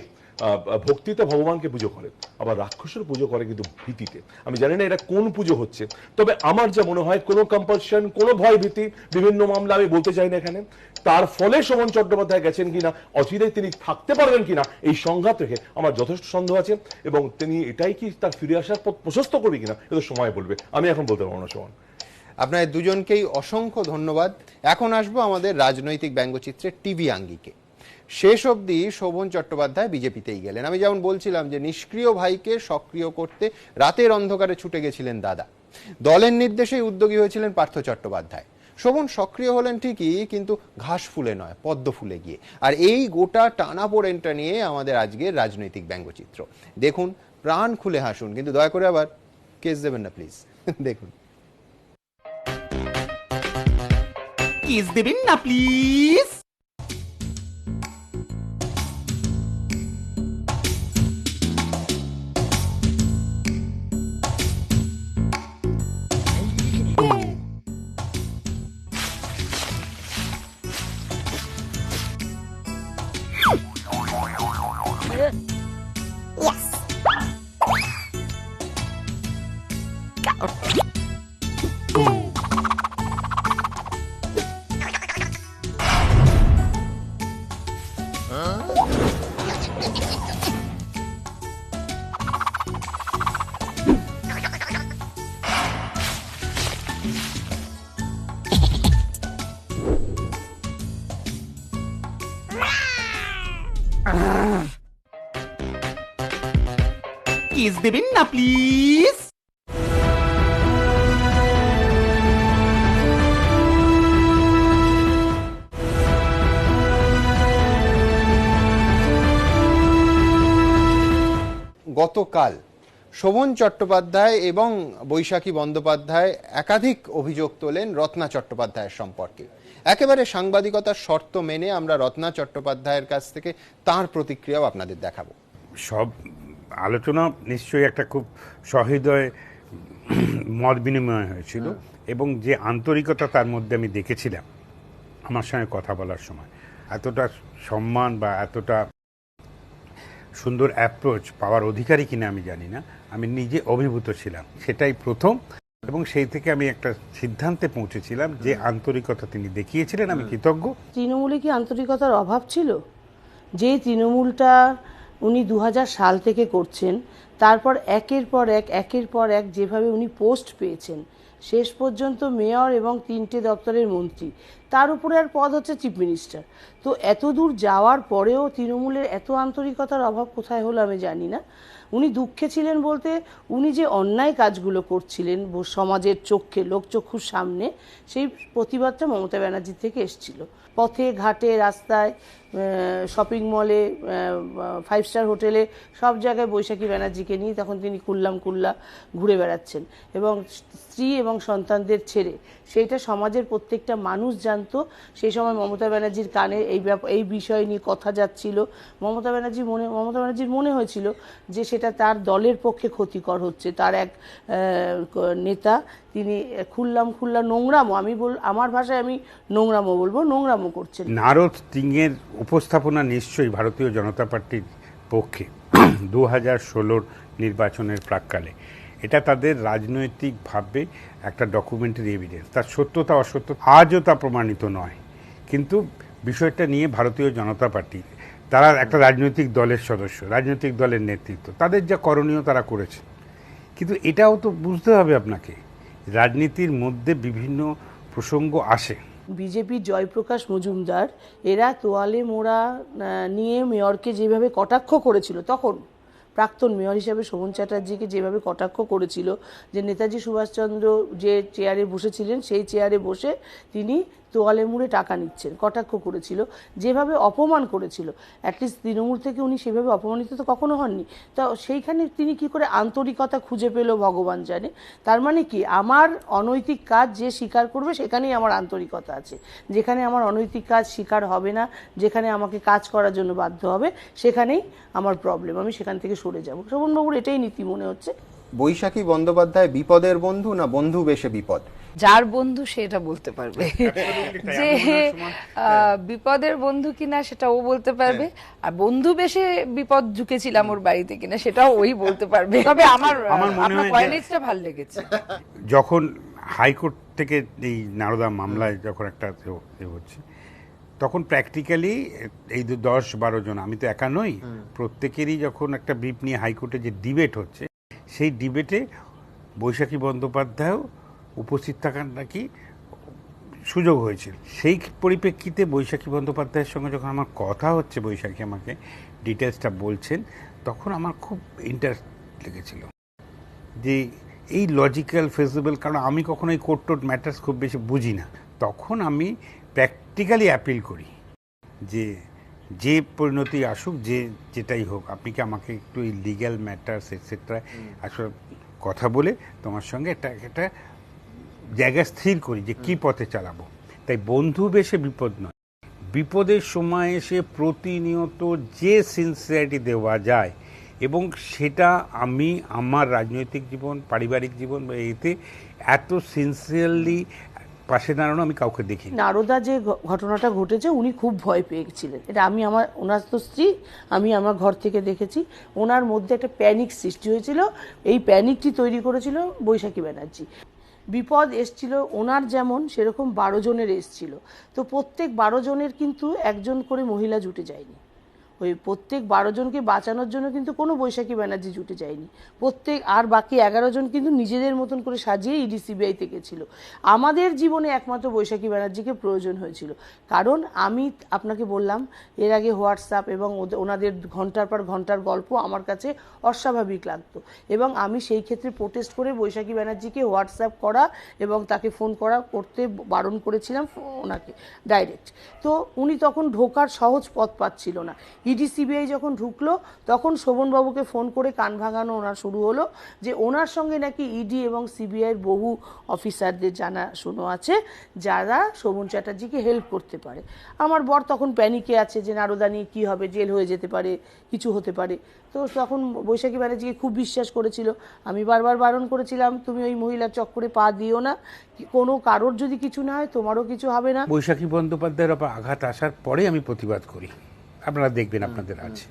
ভক্তিতে ভগবানকে পুজো করে, আবার রাক্ষসের পুজো করে কিন্তু ভীতিতে। আমি জানি না এটা কোন পুজো হচ্ছে, তবে আমার যা মনে হয় কোনো কম্পালশন, কোনো ভয় ভীতি, বিভিন্ন মামলা আমি বলতে চাই না এখানে, তার ফলে শোভন চট্টোপাধ্যায় গেছেন কিনা, অচিরেই তিনি থাকতে পারবেন কিনা এই সংঘাত রেখে আমার যথেষ্ট সন্দেহ আছে, এবং তিনি এটাই কি তার ফিরে আসার পথ প্রশস্ত করবে কিনা এটা সময় বলবে, আমি এখন বলতে পারবো না। শোভন, আপনাদের দুজনকেই অসংখ্য ধন্যবাদ। এখন আসবো আমাদের রাজনৈতিক ব্যঙ্গচিত্রের টিভি আঙ্গিকে। শেষ অবধি শোভন চট্টোপাধ্যায় বিজেপিতেই গেলেন। আমি যেমন বলছিলাম যে নিষ্ক্রিয় ভাইকে সক্রিয় করতে রাতের অন্ধকারে ছুটে গেছিলেন দাদা, দলের নির্দেশেই উদ্যোগী হয়েছিলেন পার্থ চট্টোপাধ্যায়। শোভন সক্রিয় হলেন ঠিকই, কিন্তু ঘাস ফুলে নয়, পদ্ম ফুলে গিয়ে। আর এই গোটা টানাপোড়েনটা নিয়ে আমাদের আজকের রাজনৈতিক ব্যঙ্গচিত্র দেখুন, প্রাণ খুলে হাসুন, কিন্তু দয়া করে আবার কেস দেবেন না প্লিজ। দেখুন, কেস দেবেন না প্লিজ। কেস দেবেন না প্লিজ। গতকাল শোভন চট্টোপাধ্যায় এবং বৈশাখী বন্দ্যোপাধ্যায় একাধিক অভিযোগ তোলেন রত্না চট্টোপাধ্যায়ের সম্পর্কে। একেবারে সাংবাদিকতার শর্ত মেনে আমরা রত্না চট্টোপাধ্যায়ের কাছ থেকে তার প্রতিক্রিয়াও আপনাদের দেখাবো। সব আলোচনা নিশ্চয়ই একটা খুব সহৃদয় মত বিনিময় হয়েছিল, এবং যে আন্তরিকতা তার মধ্যে আমি দেখেছিলাম আমার সঙ্গে কথা বলার সময়, এতটা সম্মান বা এতটা সুন্দর অ্যাপ্রোচ পাওয়ার অধিকারী কিনা আমি জানি না, আমি নিজে অভিভূত ছিলাম, সেটাই প্রথম। এবং সেই থেকে আমি একটা সিদ্ধান্তে পৌঁছেছিলাম যে আন্তরিকতা তিনি দেখিয়েছিলেন, আমি কৃতজ্ঞ। তৃণমূলে কি আন্তরিকতার অভাব ছিল? যে তৃণমূলটা উনি 2000 সাল থেকে করছেন, তারপর একের পর এক যেভাবে উনি পোস্ট পেয়েছেন, শেষ পর্যন্ত মেয়র এবং 3টে দপ্তরের মন্ত্রী, তার উপরে আর পদ হচ্ছে চিফ মিনিস্টার। তো এত দূর যাওয়ার পরেও তৃণমূলের এত আন্তরিকতার অভাব কোথায় হলো আমি জানি না। উনি দুঃখে ছিলেন বলতে উনি যে অন্যায় কাজগুলো করছিলেন সমাজের চোখে লোকচক্ষুর সামনে, সেই প্রতিবাদটা মমতা ব্যানার্জির থেকে এসছিল। পথে ঘাটে রাস্তায় শপিং মলে 5 স্টার হোটেলে সব জায়গায় বৈশাখী ব্যানার্জিকে নিয়ে তখন তিনি কুল্লা ঘুরে বেড়াচ্ছেন এবং স্ত্রী এবং সন্তানদের ছেড়ে। সেইটা সমাজের প্রত্যেকটা মানুষ জানতো। সেই সময় মমতা ব্যানার্জির কানে এই বিষয় নিয়ে কথা যাচ্ছিল। মমতা ব্যানার্জির মনে হয়েছিল যে সেটা তার দলের পক্ষে ক্ষতিকর হচ্ছে। তার এক নেতা তিনি খুল্লা নোংরামো, আমার ভাষায় আমি নোংরামো বলবো, নোংরামো করছেন। নারদ সিংয়ের উপস্থাপনা নিশ্চয়ই ভারতীয় জনতা পার্টির পক্ষে 2016 নির্বাচনের প্রাক্কালে এটা তাদের রাজনৈতিকভাবে একটা ডকুমেন্টারি এভিডেন্স। তার সত্যতা অসত্যতা আজও তা প্রমাণিত নয়, কিন্তু বিষয়টা নিয়ে ভারতীয় জনতা পার্টি তারা একটা রাজনৈতিক দলের সদস্য, রাজনৈতিক দলের নেতৃত্ব, তাদের যা করণীয় তারা করেছে। কিন্তু এটাও তো বুঝতে হবে আপনাকে, রাজনীতির মধ্যে বিভিন্ন প্রসঙ্গ আসে। বিজেপির জয়প্রকাশ মজুমদার এরা তোয়ালে মোড়া নিয়ে মেয়রকে যেভাবে কটাক্ষ করেছিল, তখন প্রাক্তন মেয়র হিসাবে শোভন চ্যাটার্জিকে যেভাবে কটাক্ষ করেছিল যে নেতাজি সুভাষচন্দ্র যে চেয়ারে বসেছিলেন সেই চেয়ারে বসে তিনি তোয়ালে মুড়ে টাকা নিচ্ছেন, কটাক্ষ করেছিল, যেভাবে অপমান করেছিল, অ্যাটলিস্ট তৃণমূল থেকে উনি সেভাবে অপমানিত তো কখনো হননি। তো সেইখানে তিনি কি করে আন্তরিকতা খুঁজে পেল ভগবান জানে। তার মানে কি, আমার অনৈতিক কাজ যে স্বীকার করবে সেখানেই আমার আন্তরিকতা আছে। যেখানে আমার অনৈতিক কাজ স্বীকার হবে না, যেখানে আমাকে কাজ করার জন্য বাধ্য হবে, সেখানেই আমার প্রবলেম, আমি সেখান থেকে সরে যাব। শোভনবাবুর এটাই নীতি মনে হচ্ছে। বৈশাখী বন্দ্যোপাধ্যায় বিপদের বন্ধু না বন্ধু বেশে বিপদ? যার বন্ধু সেটা বলতে পারবে, যে বিপদের বন্ধু কিনা সেটা ও বলতে পারবে, আর বন্ধু বেশে বিপদ ঝুঁকেছিলাম ওর বাড়িতে কিনা সেটাও ওই বলতে পারবে। তবে আমার মনে হয় কয়েনিজটা ভালো লেগেছে। যখন হাইকোর্ট থেকে এই নারদা মামলায় যখন একটা হচ্ছে, তখন প্র্যাকটিক্যালি এই 10-12 জন, আমি তো একা নই, প্রত্যেকেরই যখন একটা ব্রিফ নিয়ে হাইকোর্টে যে ডিবেট হচ্ছে, সেই ডিবেটে বৈশাখী বন্দ্যোপাধ্যায়ও উপস্থিত থাকার নাকি সুযোগ হয়েছিল। সেই পরিপ্রেক্ষিতে বৈশাখী বন্দ্যোপাধ্যায়ের সঙ্গে যখন আমার কথা হচ্ছে, বৈশাখী আমাকে ডিটেলসটা বলছেন, তখন আমার খুব ইন্টারেস্ট লেগেছিল যে এই লজিক্যাল ফেজিবল, কারণ আমি কখনো এই কোর্ট টোট ম্যাটার্স খুব বেশি বুঝি না। তখন আমি প্র্যাকটিক্যালি অ্যাপিল করি যে পরিণতি আসুক, যেটাই হোক, আপনি কি আমাকে একটু এই লিগ্যাল ম্যাটার্স এটসেট্রা আসলে কথা বলে তোমার সঙ্গে একটা জায়গা স্থির করি যে কি পথে চালাবো। তাই বন্ধু বেশে বিপদ নয়, বিপদের সময় এসে প্রতিনিয়ত যে সিনসিয়ারিটি দেওয়া যায়, এবং সেটা আমি আমার রাজনৈতিক জীবন, পারিবারিক জীবন, এতে এত সিনসিয়ারলি পাশে দাঁড়ানো আমি কাউকে দেখি। নারদা যে ঘটনাটা ঘটেছে উনি খুব ভয় পেয়েছিলেন, এটা আমি ওনার তো স্ত্রী, আমি আমার ঘর থেকে দেখেছি। ওনার মধ্যে একটা প্যানিক সৃষ্টি হয়েছিল, এই প্যানিকটি তৈরি করেছিল বৈশাখী ব্যানার্জি। বিপদ এসছিল ওনার যেমন, সেরকম 12 জনের এসছিল। তো প্রত্যেক 12 জনের কিন্তু একজন করে মহিলা জুটে যায়নি। ওই প্রত্যেক 12 জনকে বাঁচানোর জন্য কিন্তু কোনো বৈশাখী ব্যানার্জি জুটে যায়নি। আর বাকি 11 জন কিন্তু নিজেদের মতন করে সাজিয়ে ইডি সিবিআই থেকে ছিল। আমাদের জীবনে একমাত্র বৈশাখী ব্যানার্জিকে প্রয়োজন হয়েছিল, কারণ আমি আপনাকে বললাম এর আগে হোয়াটসঅ্যাপ এবং ওনাদের ঘন্টার পর ঘন্টার গল্প আমার কাছে অস্বাভাবিক লাগতো, এবং আমি সেই ক্ষেত্রে প্রোটেস্ট করে বৈশাখী ব্যানার্জিকে হোয়াটসঅ্যাপ করা এবং তাকে ফোন করতে বারণ করেছিলাম ওনাকে ডাইরেক্ট। তো উনি তখন ঢোকার সহজ পথ পাচ্ছিল না। ইডি সিবিআই যখন ঢুকলো তখন শোভনবাবুকে ফোন করে কান ভাঙানো ওনার শুরু হলো যে ওনার সঙ্গে নাকি ইডি এবং সিবিআইয়ের বহু অফিসারদের জানাশোনা আছে যারা শোভন চ্যাটার্জিকে হেল্প করতে পারে। আমার বর তখন প্যানিকে আছে যে নারদা নিয়ে কী হবে, জেল হয়ে যেতে পারে, কিছু হতে পারে। তো তখন বৈশাখী ব্যানার্জিকে খুব বিশ্বাস করেছিল। আমি বারবার বারণ করেছিলাম তুমি ওই মহিলার চক্করে পা দিও না, কোনো কারোর যদি কিছু না হয় তোমারও কিছু হবে না। বৈশাখী বন্দ্যোপাধ্যায়ের ওপর আঘাত আসার পরে আমি প্রতিবাদ করি, আপনারা দেখবেন আপনাদের আছে।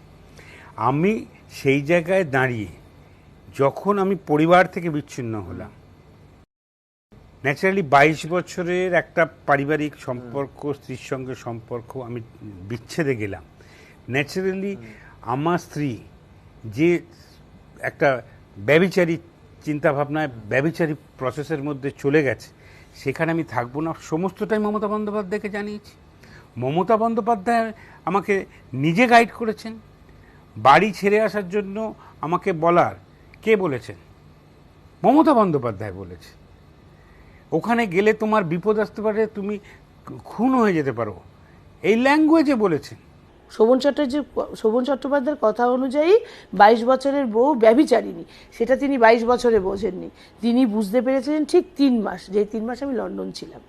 আমি সেই জায়গায় দাঁড়িয়ে যখন আমি পরিবার থেকে বিচ্ছিন্ন হলাম, ন্যাচারালি 22 বছরের একটা পারিবারিক সম্পর্ক, স্ত্রীর সঙ্গে সম্পর্ক, আমি বিচ্ছেদে গেলাম। ন্যাচারালি আমার স্ত্রী যে একটা ব্যভিচারী চিন্তাভাবনায়, ব্যভিচারী প্রসেসের মধ্যে চলে গেছে, সেখানে আমি থাকবো না, সমস্তটাই মমতা বন্দ্যোপাধ্যায়কে জানিয়েছি। মমতা বন্দ্যোপাধ্যায় আমাকে নিজে গাইড করেছেন। বাড়ি ছেড়ে আসার জন্য আমাকে বলার কে বলেছেন? মমতা বন্দ্যোপাধ্যায় বলেছে। ওখানে গেলে তোমার বিপদ আসতে পারে, তুমি খুন হয়ে যেতে পারো, এই ল্যাঙ্গুয়েজে বলেছেন। শোভন চট্টোপাধ্যায়ের কথা অনুযায়ী 22 বছরের বউ ব্যভিচারিণী, সেটা তিনি 22 বছরে বোঝেননি। তিনি বুঝতে পেরেছিলেন ঠিক 3 মাস, যে 3 মাস আমি লন্ডন ছিলাম,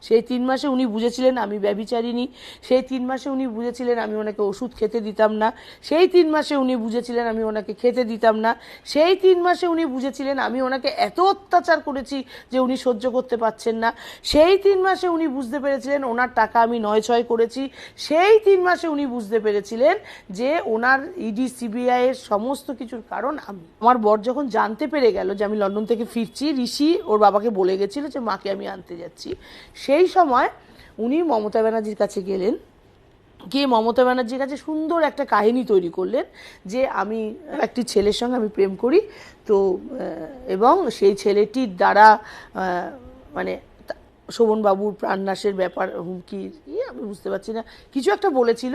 সেই 3 মাসে উনি বুঝেছিলেন আমি ব্যভিচারিণী। সেই 3 মাসে উনি বুঝেছিলেন আমি ওনাকে ওষুধ খেতে দিতাম না। সেই 3 মাসে উনি বুঝেছিলেন আমি ওনাকে খেতে দিতাম না। সেই 3 মাসে উনি বুঝেছিলেন আমি ওনাকে এত অত্যাচার করেছি যে উনি সহ্য করতে পারছেন না। সেই 3 মাসে উনি বুঝতে পেরেছিলেন ওনার টাকা আমি 9-6 করেছি। সেই 3 মাসে উনি বুঝতে পেরেছিলেন যে ওনার ইডি সিবিআই এর সমস্ত কিছুর কারণ আমি। আমার বর যখন জানতে পেরে গেল যে আমি লন্ডন থেকে ফিরছি, ঋষি ওর বাবাকে বলে গেছিল যে মাকে আমি আনতে যাচ্ছি, সেই সময় উনি মমতা ব্যানার্জির কাছে গেলেন, গিয়ে মমতা ব্যানার্জির কাছে সুন্দর একটা কাহিনী তৈরি করলেন যে আমি একটি ছেলের সঙ্গে আমি প্রেম করি, তো এবং সেই ছেলেটির দ্বারা মানে শোভনবাবুর প্রাণনাশের ব্যাপার হুমকি, আমি বুঝতে পারছি না, কিছু একটা বলেছিল।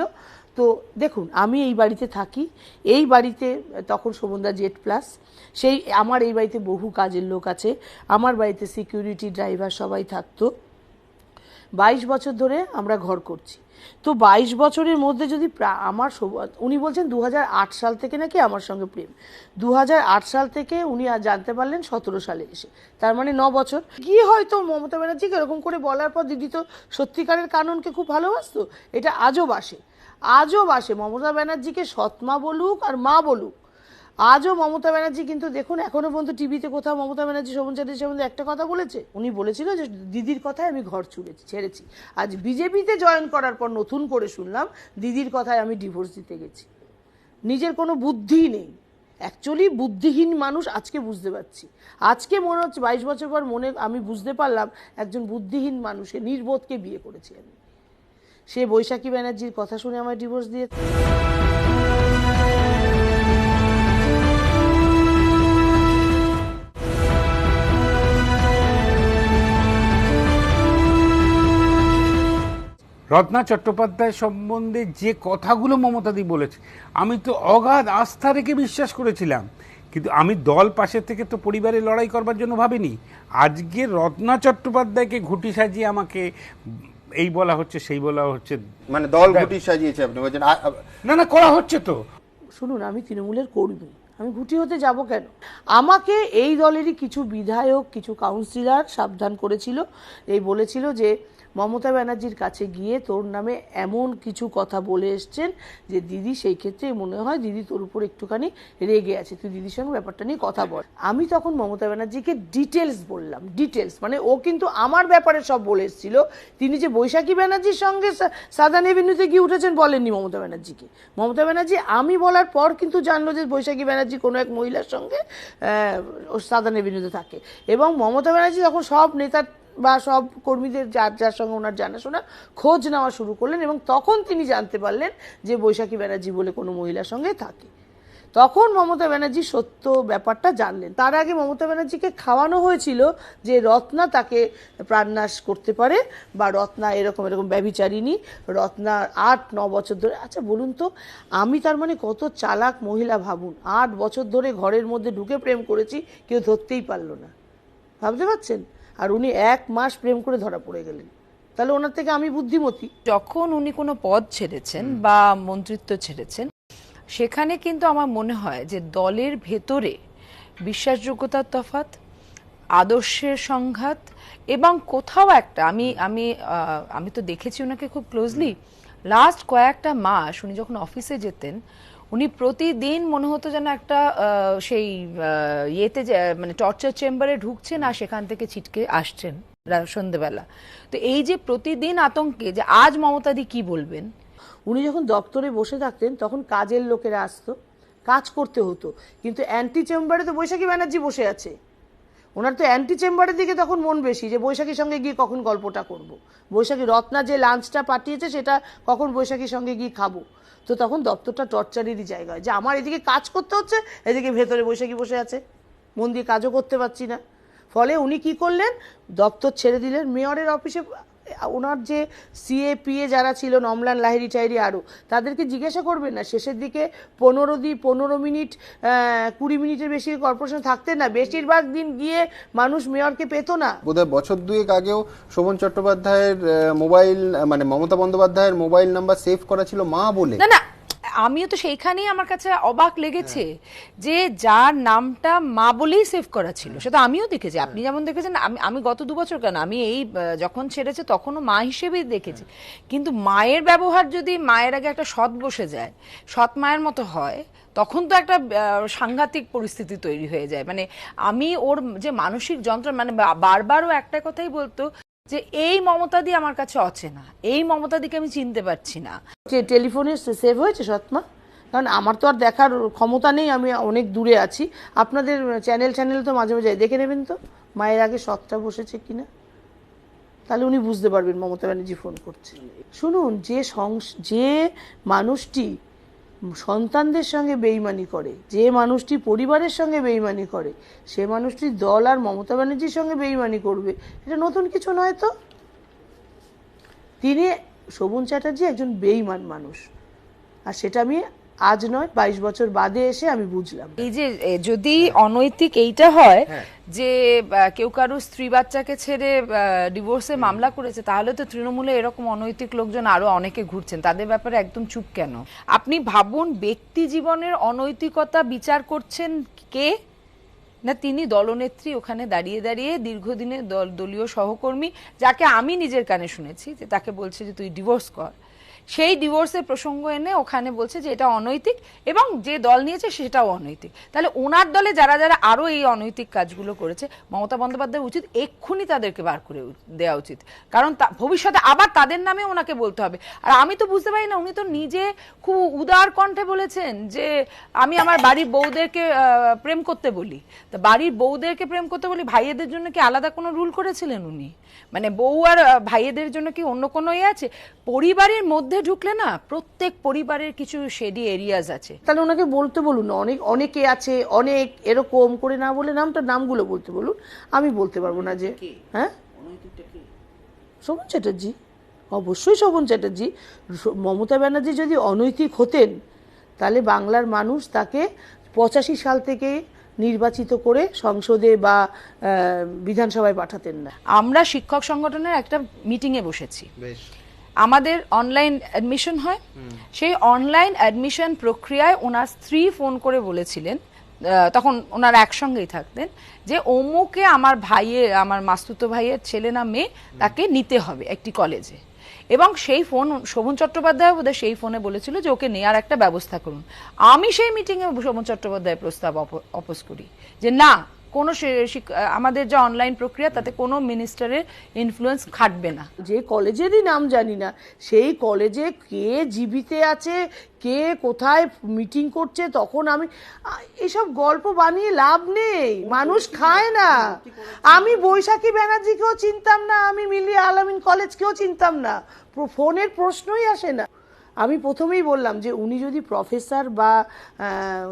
তো দেখুন, আমি এই বাড়িতে থাকি, এই বাড়িতে তখন শোভনদা জেড প্লাস, সেই আমার এই বাড়িতে বহু কাজের লোক আছে, আমার বাড়িতে সিকিউরিটি ড্রাইভার সবাই থাকতো। 22 বছর ধরে আমরা ঘর করছি। তো 22 বছরের মধ্যে যদি আমার উনি বলছেন 2008 সাল থেকে নাকি আমার সঙ্গে প্রেম, 2008 সাল থেকে উনি জানতে পারলেন 17 সালে এসে, তার মানে 9 বছর। কি হয়তো মমতা ব্যানার্জিকে এরকম করে বলার পর দিদি তো সত্যিকারের কাননকে খুব ভালোবাসতো, এটা আজও বাসে, আজও বাসে। মমতা ব্যানার্জিকে সৎমা বলুক আর মা বলুক, আজও মমতা ব্যানার্জি কিন্তু দেখুন এখনো পর্যন্ত টিভিতে কোথাও মমতা ব্যানার্জি শোভন চ্যাটার্জি সম্বন্ধে একটা কথা বলেছে? উনি বলেছিল যে দিদির কথায় আমি ঘর ছেড়েছি। আজ বিজেপিতে জয়েন করার পর নতুন করে শুনলাম দিদির কথায় আমি ডিভোর্স দিতে গেছি। নিজের কোনো বুদ্ধি নেই, অ্যাকচুয়ালি বুদ্ধিহীন মানুষ আজকে বুঝতে পারছি। আজকে মনে হচ্ছে 22 বছর পর আমি বুঝতে পারলাম একজন বুদ্ধিহীন মানুষকে, নির্বোধকে বিয়ে করেছি আমি। সে বৈশাখী ব্যানার্জির কথা শুনে আমার ডিভোর্স দিয়েছে। রত্না চট্টোপাধ্যায় সম্বন্ধে যে কথাগুলো মমতাদি বলেছে, আমি তো অগাধ আস্থা রেখে বিশ্বাস করেছিলাম, কিন্তু আমি দল পাশে থেকে তো পরিবারে লড়াই করবার জন্য ভাবিনি। আজকে রত্না চট্টোপাধ্যায়কে ঘুঁটি সাজিয়ে আমাকে এই বলা হচ্ছে, সেই বলা হচ্ছে, মানে দল ঘুঁটি সাজিয়েছে আপনি বলছেন? না না, করা হচ্ছে তো। শুনুন, আমি তৃণমূলের কর্মী, আমি ঘুঁটি হতে যাব কেন? আমাকে এই দলেরই কিছু বিধায়ক, কিছু কাউন্সিলর সাবধান করেছিল, এই বলেছিল যে মমতা ব্যানার্জির কাছে গিয়ে তোর নামে এমন কিছু কথা বলে এসছেন যে দিদি সেই ক্ষেত্রে মনে হয় দিদি তোর উপর একটুখানি রেগে আছে, তুই দিদির সঙ্গে ব্যাপারটা নিয়ে কথা বল। আমি তখন মমতা ব্যানার্জিকে ডিটেলস বললাম, ডিটেলস মানে ও কিন্তু আমার ব্যাপারে সব বলে এসেছিল। তিনি যে বৈশাখী ব্যানার্জির সঙ্গে সাদান এভিনিউতে গিয়ে উঠেছেন বলেননি মমতা ব্যানার্জিকে। মমতা ব্যানার্জি আমি বলার পর কিন্তু জানলো যে বৈশাখী ব্যানার্জি কোনো এক মহিলার সঙ্গে সাদান এভিনিউতে থাকে, এবং মমতা ব্যানার্জি তখন সব নেতা বা সব কর্মীদের যার সঙ্গে ওনার জানাশোনা খোঁজ নেওয়া শুরু করলেন, এবং তখন তিনি জানতে পারলেন যে বৈশাখী ব্যানার্জি বলে কোনো মহিলার সঙ্গে থাকে। তখন মমতা ব্যানার্জি সত্য ব্যাপারটা জানলেন। তার আগে মমতা ব্যানার্জিকে খাওয়ানো হয়েছিল যে রত্না তাকে প্রাণনাশ করতে পারে, বা রত্না এরকম এরকম ব্যভিচারিণী, রত্না 8-9 বছর ধরে। আচ্ছা বলুন তো, আমি তার মানে কত চালাক মহিলা ভাবুন, 8 বছর ধরে ঘরের মধ্যে ঢুকে প্রেম করেছি, কেউ ধরতেই পারলো না, ভাবতে পারছেন? আর উনি 1 মাস প্রেম করে ধরা পড়ে গেলেন, তাহলে ওনার থেকে আমি বুদ্ধিমতী। যখন উনি কোনো পদ ছেড়েছেন বা মন্ত্রিত্ব ছেড়েছেন, সেখানে কিন্তু আমার মনে হয় যে দলের ভেতরে বিশ্বাসযোগ্যতার তফাৎ, আদর্শের সংঘাত, এবং কোথাও একটা আমি তো দেখেছি ওনাকে খুব ক্লোজলি, লাস্ট কয়েকটা মাস উনি যখন অফিসে যেতেন, উনি প্রতিদিন মনে হতো যেন একটা সেই ইয়েতে মানে টর্চার চেম্বারে ঢুকছেন আর সেখান থেকে ছিটকে আসছেন সন্ধ্যেবেলা। তো এই যে প্রতিদিন আতঙ্কে যে আজ মমতাদি কি বলবেন। উনি যখন দপ্তরে বসে থাকতেন তখন কাজের লোকেরা আসতো, কাজ করতে হতো, কিন্তু অ্যান্টি চেম্বারে তো বৈশাখী ব্যানার্জি বসে আছে। ওনার তো অ্যান্টি চেম্বারের দিকে তখন মন বেশি, যে বৈশাখীর সঙ্গে গিয়ে কখন গল্পটা করব, বৈশাখী রত্না যে লাঞ্চটা পাঠিয়েছে সেটা কখন বৈশাখীর সঙ্গে গিয়ে খাবো। তো তখন দপ্তরটা টর্চারেরই জায়গা, যে আমার এদিকে কাজ করতে হচ্ছে, এদিকে ভেতরে বৈশাখী বসে আছে, মন দিয়ে কাজও করতে পারছি না। ফলে উনি কি করলেন, দপ্তর ছেড়ে দিলেন। মেয়রের অফিসে ওনার যে সিএপিএ যারা ছিল, অম্লান লাহিড়ী টাহিড়ী আরও, তাদেরকে জিজ্ঞাসা করবেন না শেষের দিকে 15 মিনিট 20 মিনিটের বেশি কর্পোরেশন থাকতেন না, বেশিরভাগ দিন গিয়ে মানুষ মেয়রকে পেত না। বোধহয় বছর দুয়েক আগেও শোভন চট্টোপাধ্যায়ের মোবাইল, মানে মমতা বন্দ্যোপাধ্যায়ের মোবাইল নাম্বার সেভ করা ছিল মা বলে। না, আমিও তো সেইখানেই আমার কাছে অবাক লেগেছে যে যার নামটা মা বলেই সেভ করা ছিল, সেটা আমিও দেখেছি। আপনি যেমন দেখেছেন, আমি গত 2 বছর কেন, আমি এই যখন ছেড়েছে তখনও মা হিসেবেই দেখেছি। কিন্তু মায়ের ব্যবহার যদি মায়ের আগে একটা সৎ বসে যায়, সৎ মায়ের মতো হয়, তখন তো একটা সাংঘাতিক পরিস্থিতি তৈরি হয়ে যায়। মানে আমি ওর যে মানসিক যন্ত্রণা, মানে বারবারও একটা কথাই বলতো যে এই মমতাদি আমার কাছে অচেনা, এই মমতাদিকে আমি চিনতে পারছি না। যে টেলিফোনে সেভ হয়েছে সৎমা, কারণ আমার তো আর দেখার ক্ষমতা নেই, আমি অনেক দূরে আছি। আপনাদের চ্যানেল তো মাঝে মাঝে দেখে নেবেন তো মায়ের আগে সৎটা বসেছে কিনা, তাহলে উনি বুঝতে পারবেন মমতা ব্যানার্জি ফোন করছে। শুনুন, যে মানুষটি সন্তানদের সঙ্গে বেইমানি করে, যে মানুষটি পরিবারের সঙ্গে বেইমানি করে, সে মানুষটি দল আর মমতা ব্যানার্জির সঙ্গে বেইমানি করবে, এটা নতুন কিছু নয় তো। তিনি, শোভন চ্যাটার্জি একজন বেইমান মানুষ, আর সেটা আমি আজ নয় 22 বছর বাদে এসে আমি বুঝলাম। এই যে যদি অনৈতিক এইটা হয় যে কেউ কারো স্ত্রী বাচ্চাকে ছেড়ে ডিভোর্সের মামলা করেছে, তাহলে তো তৃণমূলে এরকম অনৈতিক লোকজন আরো অনেকে ঘুরছেন, তাদের ব্যাপারে একদম চুপ কেন? আপনি ভাবুন, ব্যক্তি জীবনের অনৈতিকতা বিচার করছেন কে? না তিনি দলনেত্রী, ওখানে দাঁড়িয়ে দাঁড়িয়ে দীর্ঘদিনের দলীয় সহকর্মী, যাকে আমি নিজের কানে শুনেছি যে তাকে বলছে যে তুই ডিভোর্স কর, সেই ডিভোর্সের প্রসঙ্গ এনে ওখানে বলছে যে এটা অনৈতিক এবং যে দল নিয়েছে সেটাও অনৈতিক। তাহলে ওনার দলে যারা যারা আরো এই অনৈতিক কাজগুলো করেছে, মমতা বন্দ্যোপাধ্যায় উচিত এক্ষুনি তাদেরকে বার করে দেওয়া উচিত, কারণ ভবিষ্যতে আবার তাদের নামে ওনাকে বলতে হবে। আর আমি তো বুঝতে পারি না, উনি তো নিজে খুব উদার কণ্ঠে বলেছেন যে আমি আমার বাড়ির বউদেরকে প্রেম করতে বলি। তা বাড়ির বউদেরকে প্রেম করতে বলি, ভাইয়েদের জন্য কি আলাদা কোনো রুল করেছিলেন উনি? মানে বউ আর ভাইয়েদের জন্য কি অন্য কোনো ইয়ে আছে? পরিবারের মধ্যে ঢুকলে না, প্রত্যেক পরিবারের কিছু শেডি এরিয়াজ আছে। তাহলে ওনাকে বলতে বলুন, অনেকে আছে, অনেক এরকম করে না বলে নামগুলো বলতে বলুন। আমি বলতে পারবো না যে হ্যাঁ শোভন চ্যাটার্জি, অবশ্যই শোভন চ্যাটার্জি। মমতা ব্যানার্জি যদি অনৈতিক হতেন তাহলে বাংলার মানুষ তাকে 85 সাল থেকে নির্বাচিত করে সংসদে বা বিধানসভায় পাঠাতেন না। আমরা শিক্ষক সংগঠনের একটা মিটিংয়ে বসেছি, আমাদের অনলাইন অ্যাডমিশন হয়, সেই অনলাইন অ্যাডমিশন প্রক্রিয়ায় ওনার স্ত্রী ফোন করে বলেছিলেন, তখন ওনারা একসঙ্গেই থাকতেন, যে অমুকে আমার মাস্তুতো ভাইয়ের ছেলে না মেয়ে, তাকে নিতে হবে একটি কলেজে। এবং সেই ফোন শোভন চট্টোপাধ্যায় বোধহয় সেই ফোনে বলেছিল যে ওকে নেওয়ার একটা ব্যবস্থা করুন। আমি সেই মিটিংয়ে শোভন চট্টোপাধ্যায়ের প্রস্তাব অপোজ করি যে না, কোনো আমাদের যে অনলাইন প্রক্রিয়া তাতে কোনো মিনিস্টারের ইনফ্লুয়েন্স খাটবে না। যে কলেজেরই নাম জানি না, সেই কলেজে কে জীবিত আছে, কে কোথায় মিটিং করছে, তখন আমি এসব গল্প বানিয়ে লাভ নেই, মানুষ খায় না। আমি বৈশাখী ব্যানার্জিকেও চিনতাম না, আমি মিলিয়া আলামিন কলেজকেও চিনতাম না, ফোনের প্রশ্নই আসে না। আমি প্রথমেই বললাম যে উনি যদি প্রফেসর বা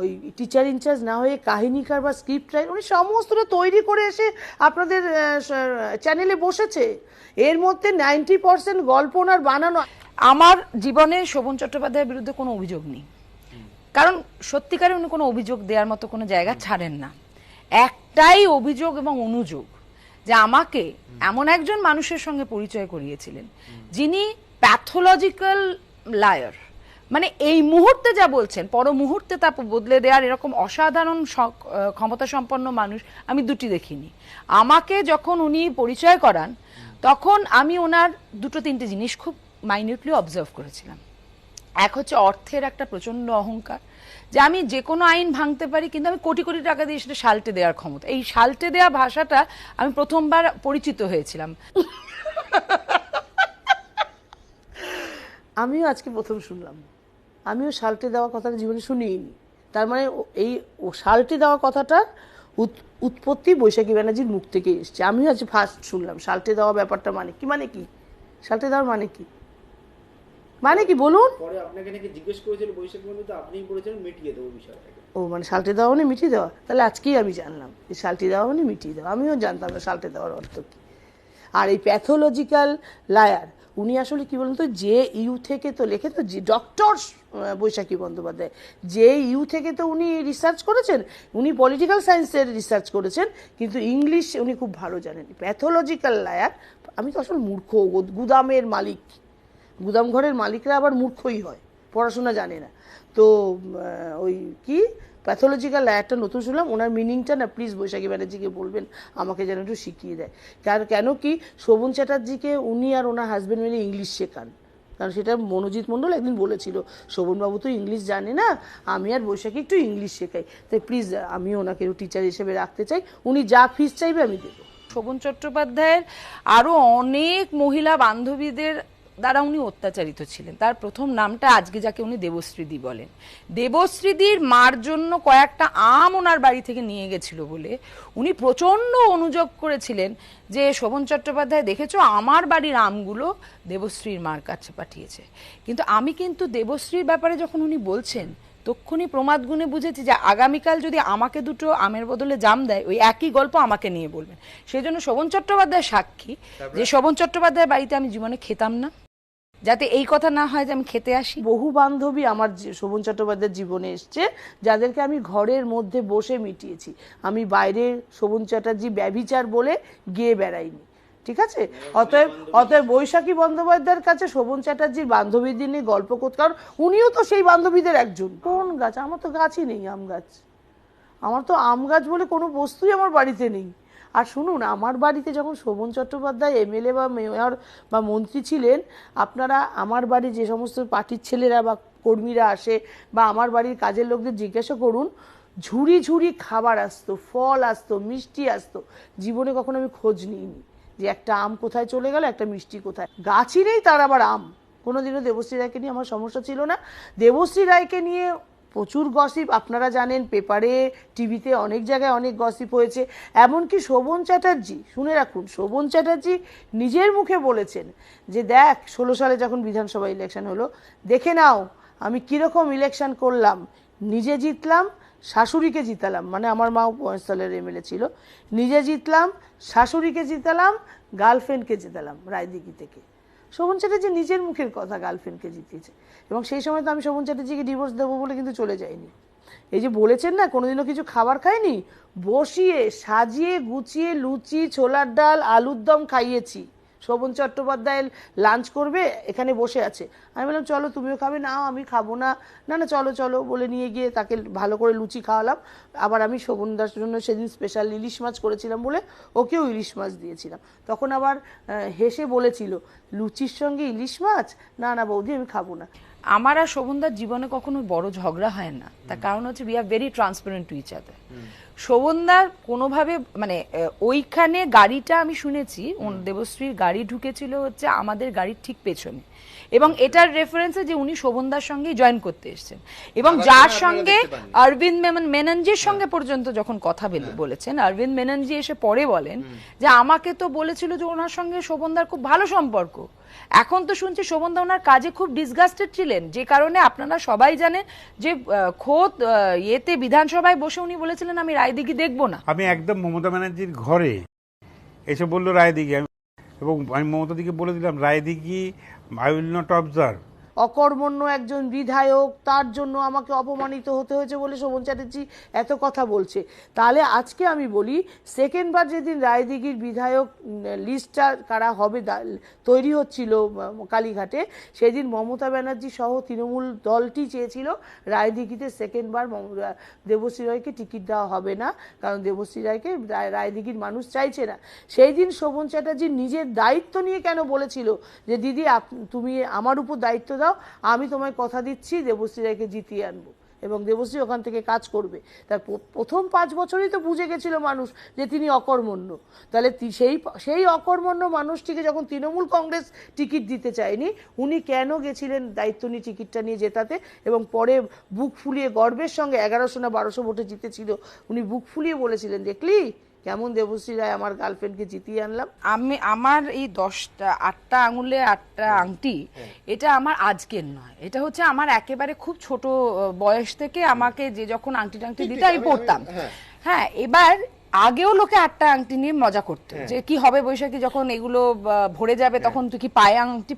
ওই টিচার ইনচার্জ না হয়ে কাহিনীকার বা স্ক্রিপ্ট রাইটার, উনি সমস্তটা তৈরি করে এসে আপনাদের চ্যানেলে বসেছে। এর মধ্যে 90% গল্প ওনার বানানো। আমার জীবনে শোভন চট্টোপাধ্যায়ের বিরুদ্ধে কোনো অভিযোগ নেই, কারণ সত্যিকারে উনি কোনো অভিযোগ দেওয়ার মতো কোনো জায়গা ছাড়েন না। একটাই অভিযোগ এবং অনুযোগ যে আমাকে এমন একজন মানুষের সঙ্গে পরিচয় করিয়েছিলেন যিনি প্যাথোলজিক্যাল লায়ার, মানে এই মুহূর্তে যা বলছেন পর মুহূর্তে তা বদলে দেওয়ার এরকম অসাধারণ ক্ষমতা সম্পন্ন মানুষ আমি দুটি দেখিনি। আমাকে যখন উনি পরিচয় করান তখন আমি ওনার 2-3টে জিনিস খুব মাইনিউটলি অবজার্ভ করেছিলাম। এক হচ্ছে অর্থের একটা প্রচন্ড অহংকার, যে আমি যে কোনো আইন ভাঙতে পারি, কিন্তু আমি কোটি কোটি টাকা দিয়ে সেটা সালটে দেওয়ার ক্ষমতা। এই সালটে দেওয়া ভাষাটা আমি প্রথমবার পরিচিত হয়েছিলাম। আমিও আজকে প্রথম শুনলাম, আমিও সালটে দেওয়া কথাটা জীবনে শুনিনি। তার মানে এই সালটে দেওয়া কথাটার উৎপত্তি বৈশাখী ব্যানার্জির মুখ থেকে এসছে। আমিও আজ ফার্স্ট শুনলাম সালটে দেওয়া ব্যাপারটা মানে কি, সালটে দেওয়ার মানে কি। মানে কি বলুন? পরে আপনাকে নাকি জিজ্ঞেস করেছিল বৈশাখ বন্ধু, তো আপনিই বলেছিলেন মিটিয়ে দেবো বিষয়টাকে। ও মানে সালটে দেওয়া মানে মিটিয়ে দেওয়া, তাহলে আজকেই আমি জানলাম যে সালটে দেওয়া মানে মিটিয়ে দেওয়া। আমিও জানতাম না সালটে দেওয়ার অর্থ কী। আর এই প্যাথোলজিক্যাল লায়ার উনি আসলে কি বলুন তো, যে ইউ থেকে তো লেখে তো ডক্টর বৈশাখী বন্দ্যোপাধ্যায়, যে ইউ থেকে তো উনি রিসার্চ করেছেন, উনি পলিটিক্যাল সায়েন্সের রিসার্চ করেছেন, কিন্তু ইংলিশ উনি খুব ভালো জানেন। প্যাথোলজিক্যাল লায়ার, আমি তো আসলে মূর্খ, গুদামের মালিক, গুদাম ঘরের মালিকরা আবার মূর্খই হয়, পড়াশোনা জানে না। তো ওই কি প্যাথোলজিক্যাল লায়ারটা নতুন শুনলাম, ওনার মিনিংটা না প্লিজ বৈশাখী ব্যানার্জিকে বলবেন আমাকে যেন একটু শিখিয়ে দেয়। কেন কি শোভন চ্যাটার্জিকে উনি আর ওনার হাজব্যান্ড মিলে ইংলিশ শেখান, কারণ সেটা মনোজিৎ মণ্ডল একদিন বলেছিল শোভনবাবু তো ইংলিশ জানে না, আমি আর বৈশাখী একটু ইংলিশ শেখাই, তাই প্লিজ আমি ওনাকে টিচার হিসেবে রাখতে চাই, উনি যা ফিস চাইবে আমি দেবো। শোভন চট্টোপাধ্যায়ের আরো অনেক মহিলা বান্ধবীদের দ্বারা উনি অত্যাচারিত ছিলেন। তার প্রথম নামটা আজকে যাকে উনি দেবশ্রীদি বলেন, দেবশ্রীদির মার জন্য কয়েকটা আম ওনার বাড়ি থেকে নিয়ে গেছিল বলে উনি প্রচন্ড অনুযোগ করেছিলেন যে শোভন চট্টোপাধ্যায় দেখেছো আমার বাড়ির আমগুলো দেবশ্রীর মার কাছে পাঠিয়েছে। কিন্তু আমি কিন্তু দেবশ্রীর ব্যাপারে যখন উনি বলছেন তক্ষুনি প্রমাদ গুণে বুঝেছি যে আগামীকাল যদি আমাকে দুটো আমের বদলে জাম দেয় ওই একই গল্প আমাকে নিয়ে বলবেন। সেই জন্য শোভন চট্টোপাধ্যায় সাক্ষী যে শোভন চট্টোপাধ্যায়ের বাড়িতে আমি জীবনে খেতাম না, যাতে এই কথা না হয় যে আমি খেতে আসি। বহু বান্ধবী আমার শোভন চট্টোপাধ্যায়ের জীবনে এসছে যাদেরকে আমি ঘরের মধ্যে বসে মিটিয়েছি, আমি বাইরে শোভন চ্যাটার্জি ব্যভিচার বলে গিয়ে বেড়াইনি, ঠিক আছে? অতএব বৈশাখী বন্দ্যোপাধ্যায়ের কাছে শোভন চ্যাটার্জির বান্ধবীদের নিয়ে গল্প করতে, কারণ উনিও তো সেই বান্ধবীদের একজন। কোন গাছ? আমার তো গাছই নেই, আম গাছ। আমার তো আম গাছ বলে কোনো বস্তুই আমার বাড়িতে নেই। আর শুনুন, আমার বাড়িতে যখন শোভন চট্টোপাধ্যায় এমএলএ বা মেয়র বা মন্ত্রী ছিলেন, আপনারা আমার বাড়ি যে সমস্ত পার্টির ছেলেরা বা কর্মীরা আসে বা আমার বাড়ির কাজের লোকদের জিজ্ঞাসা করুন, ঝুড়ি ঝুড়ি খাবার আসতো, ফল আসতো, মিষ্টি আসতো। জীবনে কখনো আমি খোঁজ নিইনি যে একটা আম কোথায় চলে গেল, একটা মিষ্টি কোথায়। গাছই নেই, তার আবার আম। কোনোদিনও দেবশ্রী রায়কে নিয়ে আমার সমস্যা ছিল না। দেবশ্রী রায়কে নিয়ে প্রচুর গসিপ আপনারা জানেন, পেপারে টিভিতে অনেক জায়গায় অনেক গসিপ হয়েছে। এমনকি শোভন চ্যাটার্জি, শুনে রাখুন, শোভন চ্যাটার্জি নিজের মুখে বলেছেন যে দেখ 16 সালে যখন বিধানসভা ইলেকশন হলো, দেখে নাও আমি কিরকম ইলেকশন করলাম, নিজে জিতলাম, শাশুড়িকে জিতালাম, মানে আমার মাও মহেশতলের এমএলএ ছিল, নিজে জিতলাম, শাশুড়িকে জিতালাম, গার্লফ্রেন্ডকে জিতালাম রায়দিঘি থেকে। শোভন চ্যাটার্জি নিজের মুখের কথা গার্লফ্রেন্ডকে জিতিয়েছে, এবং সেই সময় তো আমি শোভন চ্যাটার্জিকে ডিভোর্স দেবো বলে কিন্তু চলে যাইনি। এই যে বলেছেন না কোনোদিনও কিছু খাবার খায়নি, বসিয়ে সাজিয়ে গুছিয়ে লুচি, ছোলার ডাল, আলুর দম খাইয়েছি। শোভন চট্টোপাধ্যায় লাঞ্চ করবে, এখানে বসে আছে, আমি বললাম চলো তুমিও খাবে, না আমি খাবো না, না না চলো চলো বলে নিয়ে গিয়ে তাকে ভালো করে লুচি খাওয়ালাম। আবার আমি শোভনদার জন্য সেদিন স্পেশাল ইলিশ মাছ করেছিলাম বলে ওকেও ইলিশ মাছ দিয়েছিলাম। তখন আবার হেসে বলেছিল লুচির সঙ্গে ইলিশ মাছ, না না বৌদি আমি খাবো না। আমার আর শোভনদার জীবনে কখনো বড় ঝগড়া হয় না, তার কারণ হচ্ছে we are very transparent to each other. শোভনদার কোনোভাবে মানে ওইখানে গাড়িটা আমি শুনেছি দেবশ্রীর গাড়ি ঢুকেছিল হচ্ছে আমাদের গাড়ির ঠিক পেছনে, এবং এটার রেফারেন্সে যে উনি শোভনদার সঙ্গে জয়েন করতে এসেছেন, এবং যার সঙ্গে অরবিন্দ মেননজির সঙ্গে পর্যন্ত যখন কথা বলেছেন, অরবিন্দ মেননজি এসে পরে বলেন যে আমাকে তো বলেছিল যে ওনার সঙ্গে শোভনদার খুব ভালো সম্পর্ক। এখন তো শুনছি শোভনদা ওনার কাজে খুব ডিসগাস্টেড ছিলেন, যে কারণে আপনারা সবাই জানেন যে খোদ ইয়েতে বিধানসভায় বসে উনি বলেছিলেন আমি রায়দিঘি দেখবো না। আমি একদম মমতা ব্যানার্জির ঘরে এসে বললো রায়দিঘি, এবং আমি মমতা দিকে বলে দিলাম Raidighi I will not observe. অকর্মণ্য একজন বিধায়ক, তার জন্য আমাকে অপমানিত হতে হয়েছে বলে শোভন চ্যাটার্জি এত কথা বলছে। তাহলে আজকে আমি বলি, সেকেন্ডবার যেদিন রায়দিঘির বিধায়ক লিস্টটা কারা হবে তৈরি হচ্ছিল কালীঘাটে, সেদিন মমতা ব্যানার্জি সহ তৃণমূল দলটি চেয়েছিল রায়দিঘিতে সেকেন্ডবার দেবশ্রী রায়কে টিকিট দেওয়া হবে না, কারণ দেবশ্রী রায়কে রায়দিঘির মানুষ চাইছে না। সেই দিন শোভন চ্যাটার্জি নিজের দায়িত্ব নিয়ে কেন বলেছিল যে দিদি তুমি আমার উপর দায়িত্ব দাও, আমি তোমায় কথা দিচ্ছি দেবশ্রী রায়কে জিতিয়ে আনবো, এবং দেবশ্রী ওখান থেকে কাজ করবে। তার প্রথম 5 বছরই তো বুঝে গেছিল মানুষ যে তিনি অকর্মণ্য। তাহলে সেই অকর্মণ্য মানুষটিকে যখন তৃণমূল কংগ্রেস টিকিট দিতে চায়নি, উনি কেন গেছিলেন দায়িত্ব নিয়ে টিকিটটা নিয়ে জেতাতে, এবং পরে বুক ফুলিয়ে গর্বের সঙ্গে 1100 না 1200 ভোটে জিতেছিল, উনি বুক ফুলিয়ে বলেছিলেন দেখলি কেমন দেবশ্রী রায় আমার গার্লফ্রেন্ডকে জিতিয়ে আনলাম। আমার এই 8টা আঙুলে 8টা আংটি, এটা আমার আজকের নয়, এটা হচ্ছে আমার একেবারে খুব ছোট বয়স থেকে আমাকে যে যখন আংটি টাংটি দিতে আমি পড়তাম। হ্যাঁ, এবার আগেও লোকে 8টা আংটি নিয়ে মজা করতো যে কি হবে বৈশাখী যখন এগুলো ভরে যাবে তখন তুই কি পায়ে আংটি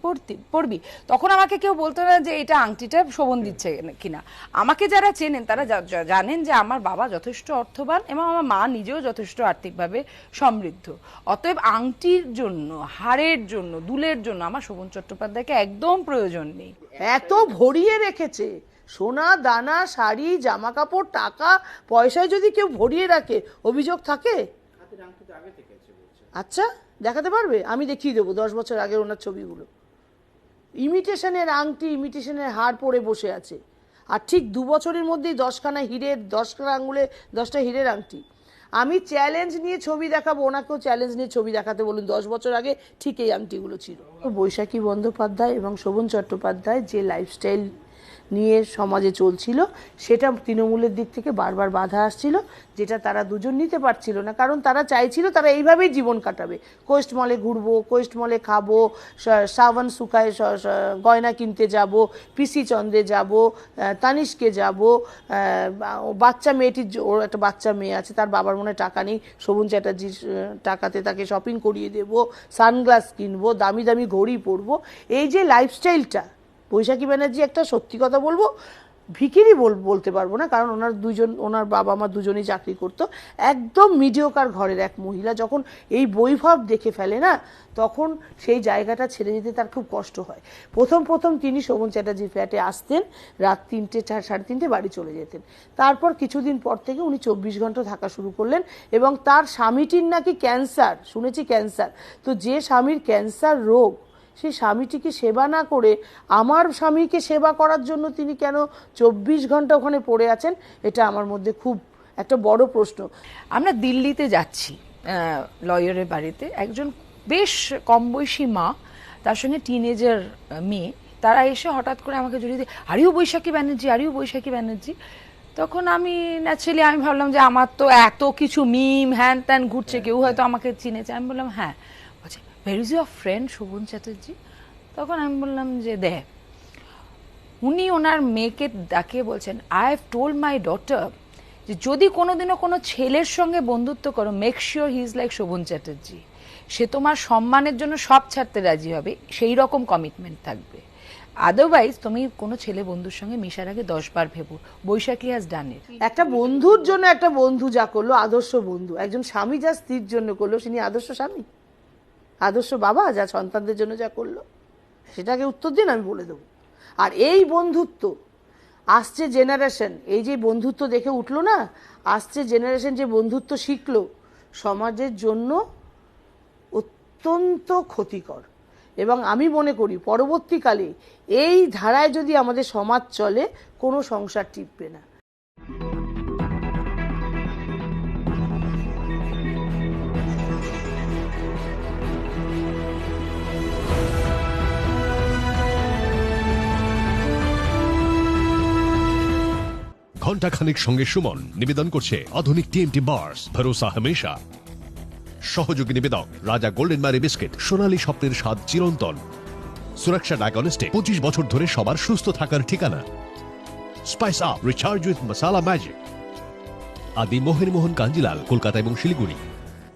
পরবি। তখন আমাকে কেউ বলতো না যে এটা আংটিটা শোভন দিচ্ছে কিনা। আমাকে যারা চেনেন তারা জানেন যে আমার বাবা যথেষ্ট অর্থবান এবং আমার মা নিজেও যথেষ্ট আর্থিকভাবে সমৃদ্ধ। অতএব আংটির জন্য, হাড়ের জন্য, দুলের জন্য আমার শোভন চট্টোপাধ্যায়কে একদম প্রয়োজন নেই। এত ভরিয়ে রেখেছে, সোনা দানা, শাড়ি, জামা কাপড়, টাকা পয়সায় যদি কেউ ভরিয়ে রাখে অভিযোগ থাকে? আচ্ছা, দেখাতে পারবে? আমি দেখিয়ে দেবো 10 বছর আগের ওনার ছবিগুলো। ইমিটেশনের আংটি, ইমিটেশনের হার পরে বসে আছে, আর ঠিক 2 বছরের মধ্যেই 10খানা হিরের, 10খানা আঙুলে 10টা হিরের আংটি। আমি চ্যালেঞ্জ নিয়ে ছবি দেখাবো, ওনাকেও চ্যালেঞ্জ নিয়ে ছবি দেখাতে বলুন। 10 বছর আগে ঠিক এই আংটিগুলো ছিল। বৈশাখী বন্দ্যোপাধ্যায় এবং শোভন চট্টোপাধ্যায় যে লাইফস্টাইল নিয়ে সমাজে চলছিল সেটা তৃণমূলের দিক থেকে বারবার বাধা আসছিল, যেটা তারা দুজন নিতে পারছিল না। কারণ তারা চাইছিল তারা এইভাবেই জীবন কাটাবে, কোয়েস্ট মলে ঘুরবো, কোয়েস্ট মলে খাবো, শ্রাবণ সুখায় গয়না কিনতে যাব, পিসি চন্দ্রে যাব, তানিশকে যাব, বাচ্চা মেয়েটির, ওর একটা বাচ্চা মেয়ে আছে, তার বাবার মনে টাকা নেই, শোভন চ্যাটার্জির টাকাতে তাকে শপিং করিয়ে দেবো, সানগ্লাস কিনবো, দামি দামি ঘড়ি পরবো। এই যে লাইফস্টাইলটা, বৈশাখী ব্যানার্জি একটা সত্যি কথা বলবো ভিখিরি বলতে পারবো না, কারণ ওনার বাবা মা দুজনেই চাকরি করতো, একদম মিডিওকার ঘরের এক মহিলা যখন এই বৈভব দেখে ফেলে না, তখন সেই জায়গাটা ছেড়ে যেতে তার খুব কষ্ট হয়। প্রথম তিনি শোভন চ্যাটার্জির ফ্ল্যাটে আসতেন, রাত 3টে 3:30 বাড়ি চলে যেতেন। তারপর কিছুদিন পর থেকে উনি 24 ঘন্টা থাকা শুরু করলেন, এবং তার স্বামীটির নাকি ক্যান্সার, শুনেছি ক্যান্সার। তো যে স্বামীর ক্যান্সার রোগ, সেই স্বামীটিকে সেবা না করে আমার স্বামীকে সেবা করার জন্য তিনি কেন 24 ঘন্টা ওখানে পড়ে আছেন, এটা আমার মধ্যে খুব একটা বড় প্রশ্ন। আমরা দিল্লিতে যাচ্ছি লয়ারের বাড়িতে, একজন বেশ কম বয়সী মা, তার সঙ্গে টিনেজার মেয়ে, তারা এসে হঠাৎ করে আমাকে জড়িয়ে দিয়ে, আরিও বৈশাখী ব্যানার্জি, আরিও বৈশাখী ব্যানার্জি। তখন আমি ন্যাচারালি আমি ভাবলাম যে আমার তো এত কিছু মিম হ্যান ত্যান ঘুরছে, কেউ হয়তো আমাকে চিনেছে। আমি বললাম হ্যাঁ। Where is your friend Sovan Chatterjee? তখন আমি বললাম যে দেখ, উনি ওনার মেয়েকে ডাকে বলছেন, I have told my daughter যে যদি কোনোদিনও কোনো ছেলের সঙ্গে বন্ধুত্ব করো, make sure he is like Sovan Chatterjee. সে তোমার সম্মানের জন্য সব ছাড়তে রাজি হবে, সেই রকম কমিটমেন্ট থাকবে। আদারওয়াইজ তুমি কোনো ছেলে বন্ধুর সঙ্গে মিশার আগে 10 বার ভেবো। বৈশাখী হ্যাজ ডান ইট। একটা বন্ধুর জন্য একটা বন্ধু যা করলো, আদর্শ বন্ধু, একজন স্বামী যা স্ত্রীর জন্য করলো, তিনি আদর্শ স্বামী, আদর্শ বাবা যা সন্তানদের জন্য যা করলো, সেটাকে উত্তর দিন, আমি বলে দেবো। আর এই বন্ধুত্ব আসছে জেনারেশন, এই যে বন্ধুত্ব দেখে উঠলো না, আসছে জেনারেশন যে বন্ধুত্ব শিখলো, সমাজের জন্য অত্যন্ত ক্ষতিকর। এবং আমি মনে করি পরবর্তীকালে এই ধারায় যদি আমাদের সমাজ চলে, কোনো সংসার টিকবে না। ঘণ্টাখানিক সঙ্গে সুমন নিবেদন করছে আধুনিক টিএমটি বার্স, ভরসা হামেশা। সহযোগী নিবেদক রাজা গোল্ডেন ম্যারি বিস্কিট, সোনালী স্বপ্নের স্বাদ চিরন্তন। সুরক্ষা ডায়াগনস্টিক, 25 বছর ধরে সবার সুস্থ থাকার ঠিকানা। Spice up, recharge with masala magic. আদি মোহন কাঞ্জিলাল, কলকাতা এবং শিলিগুড়ি।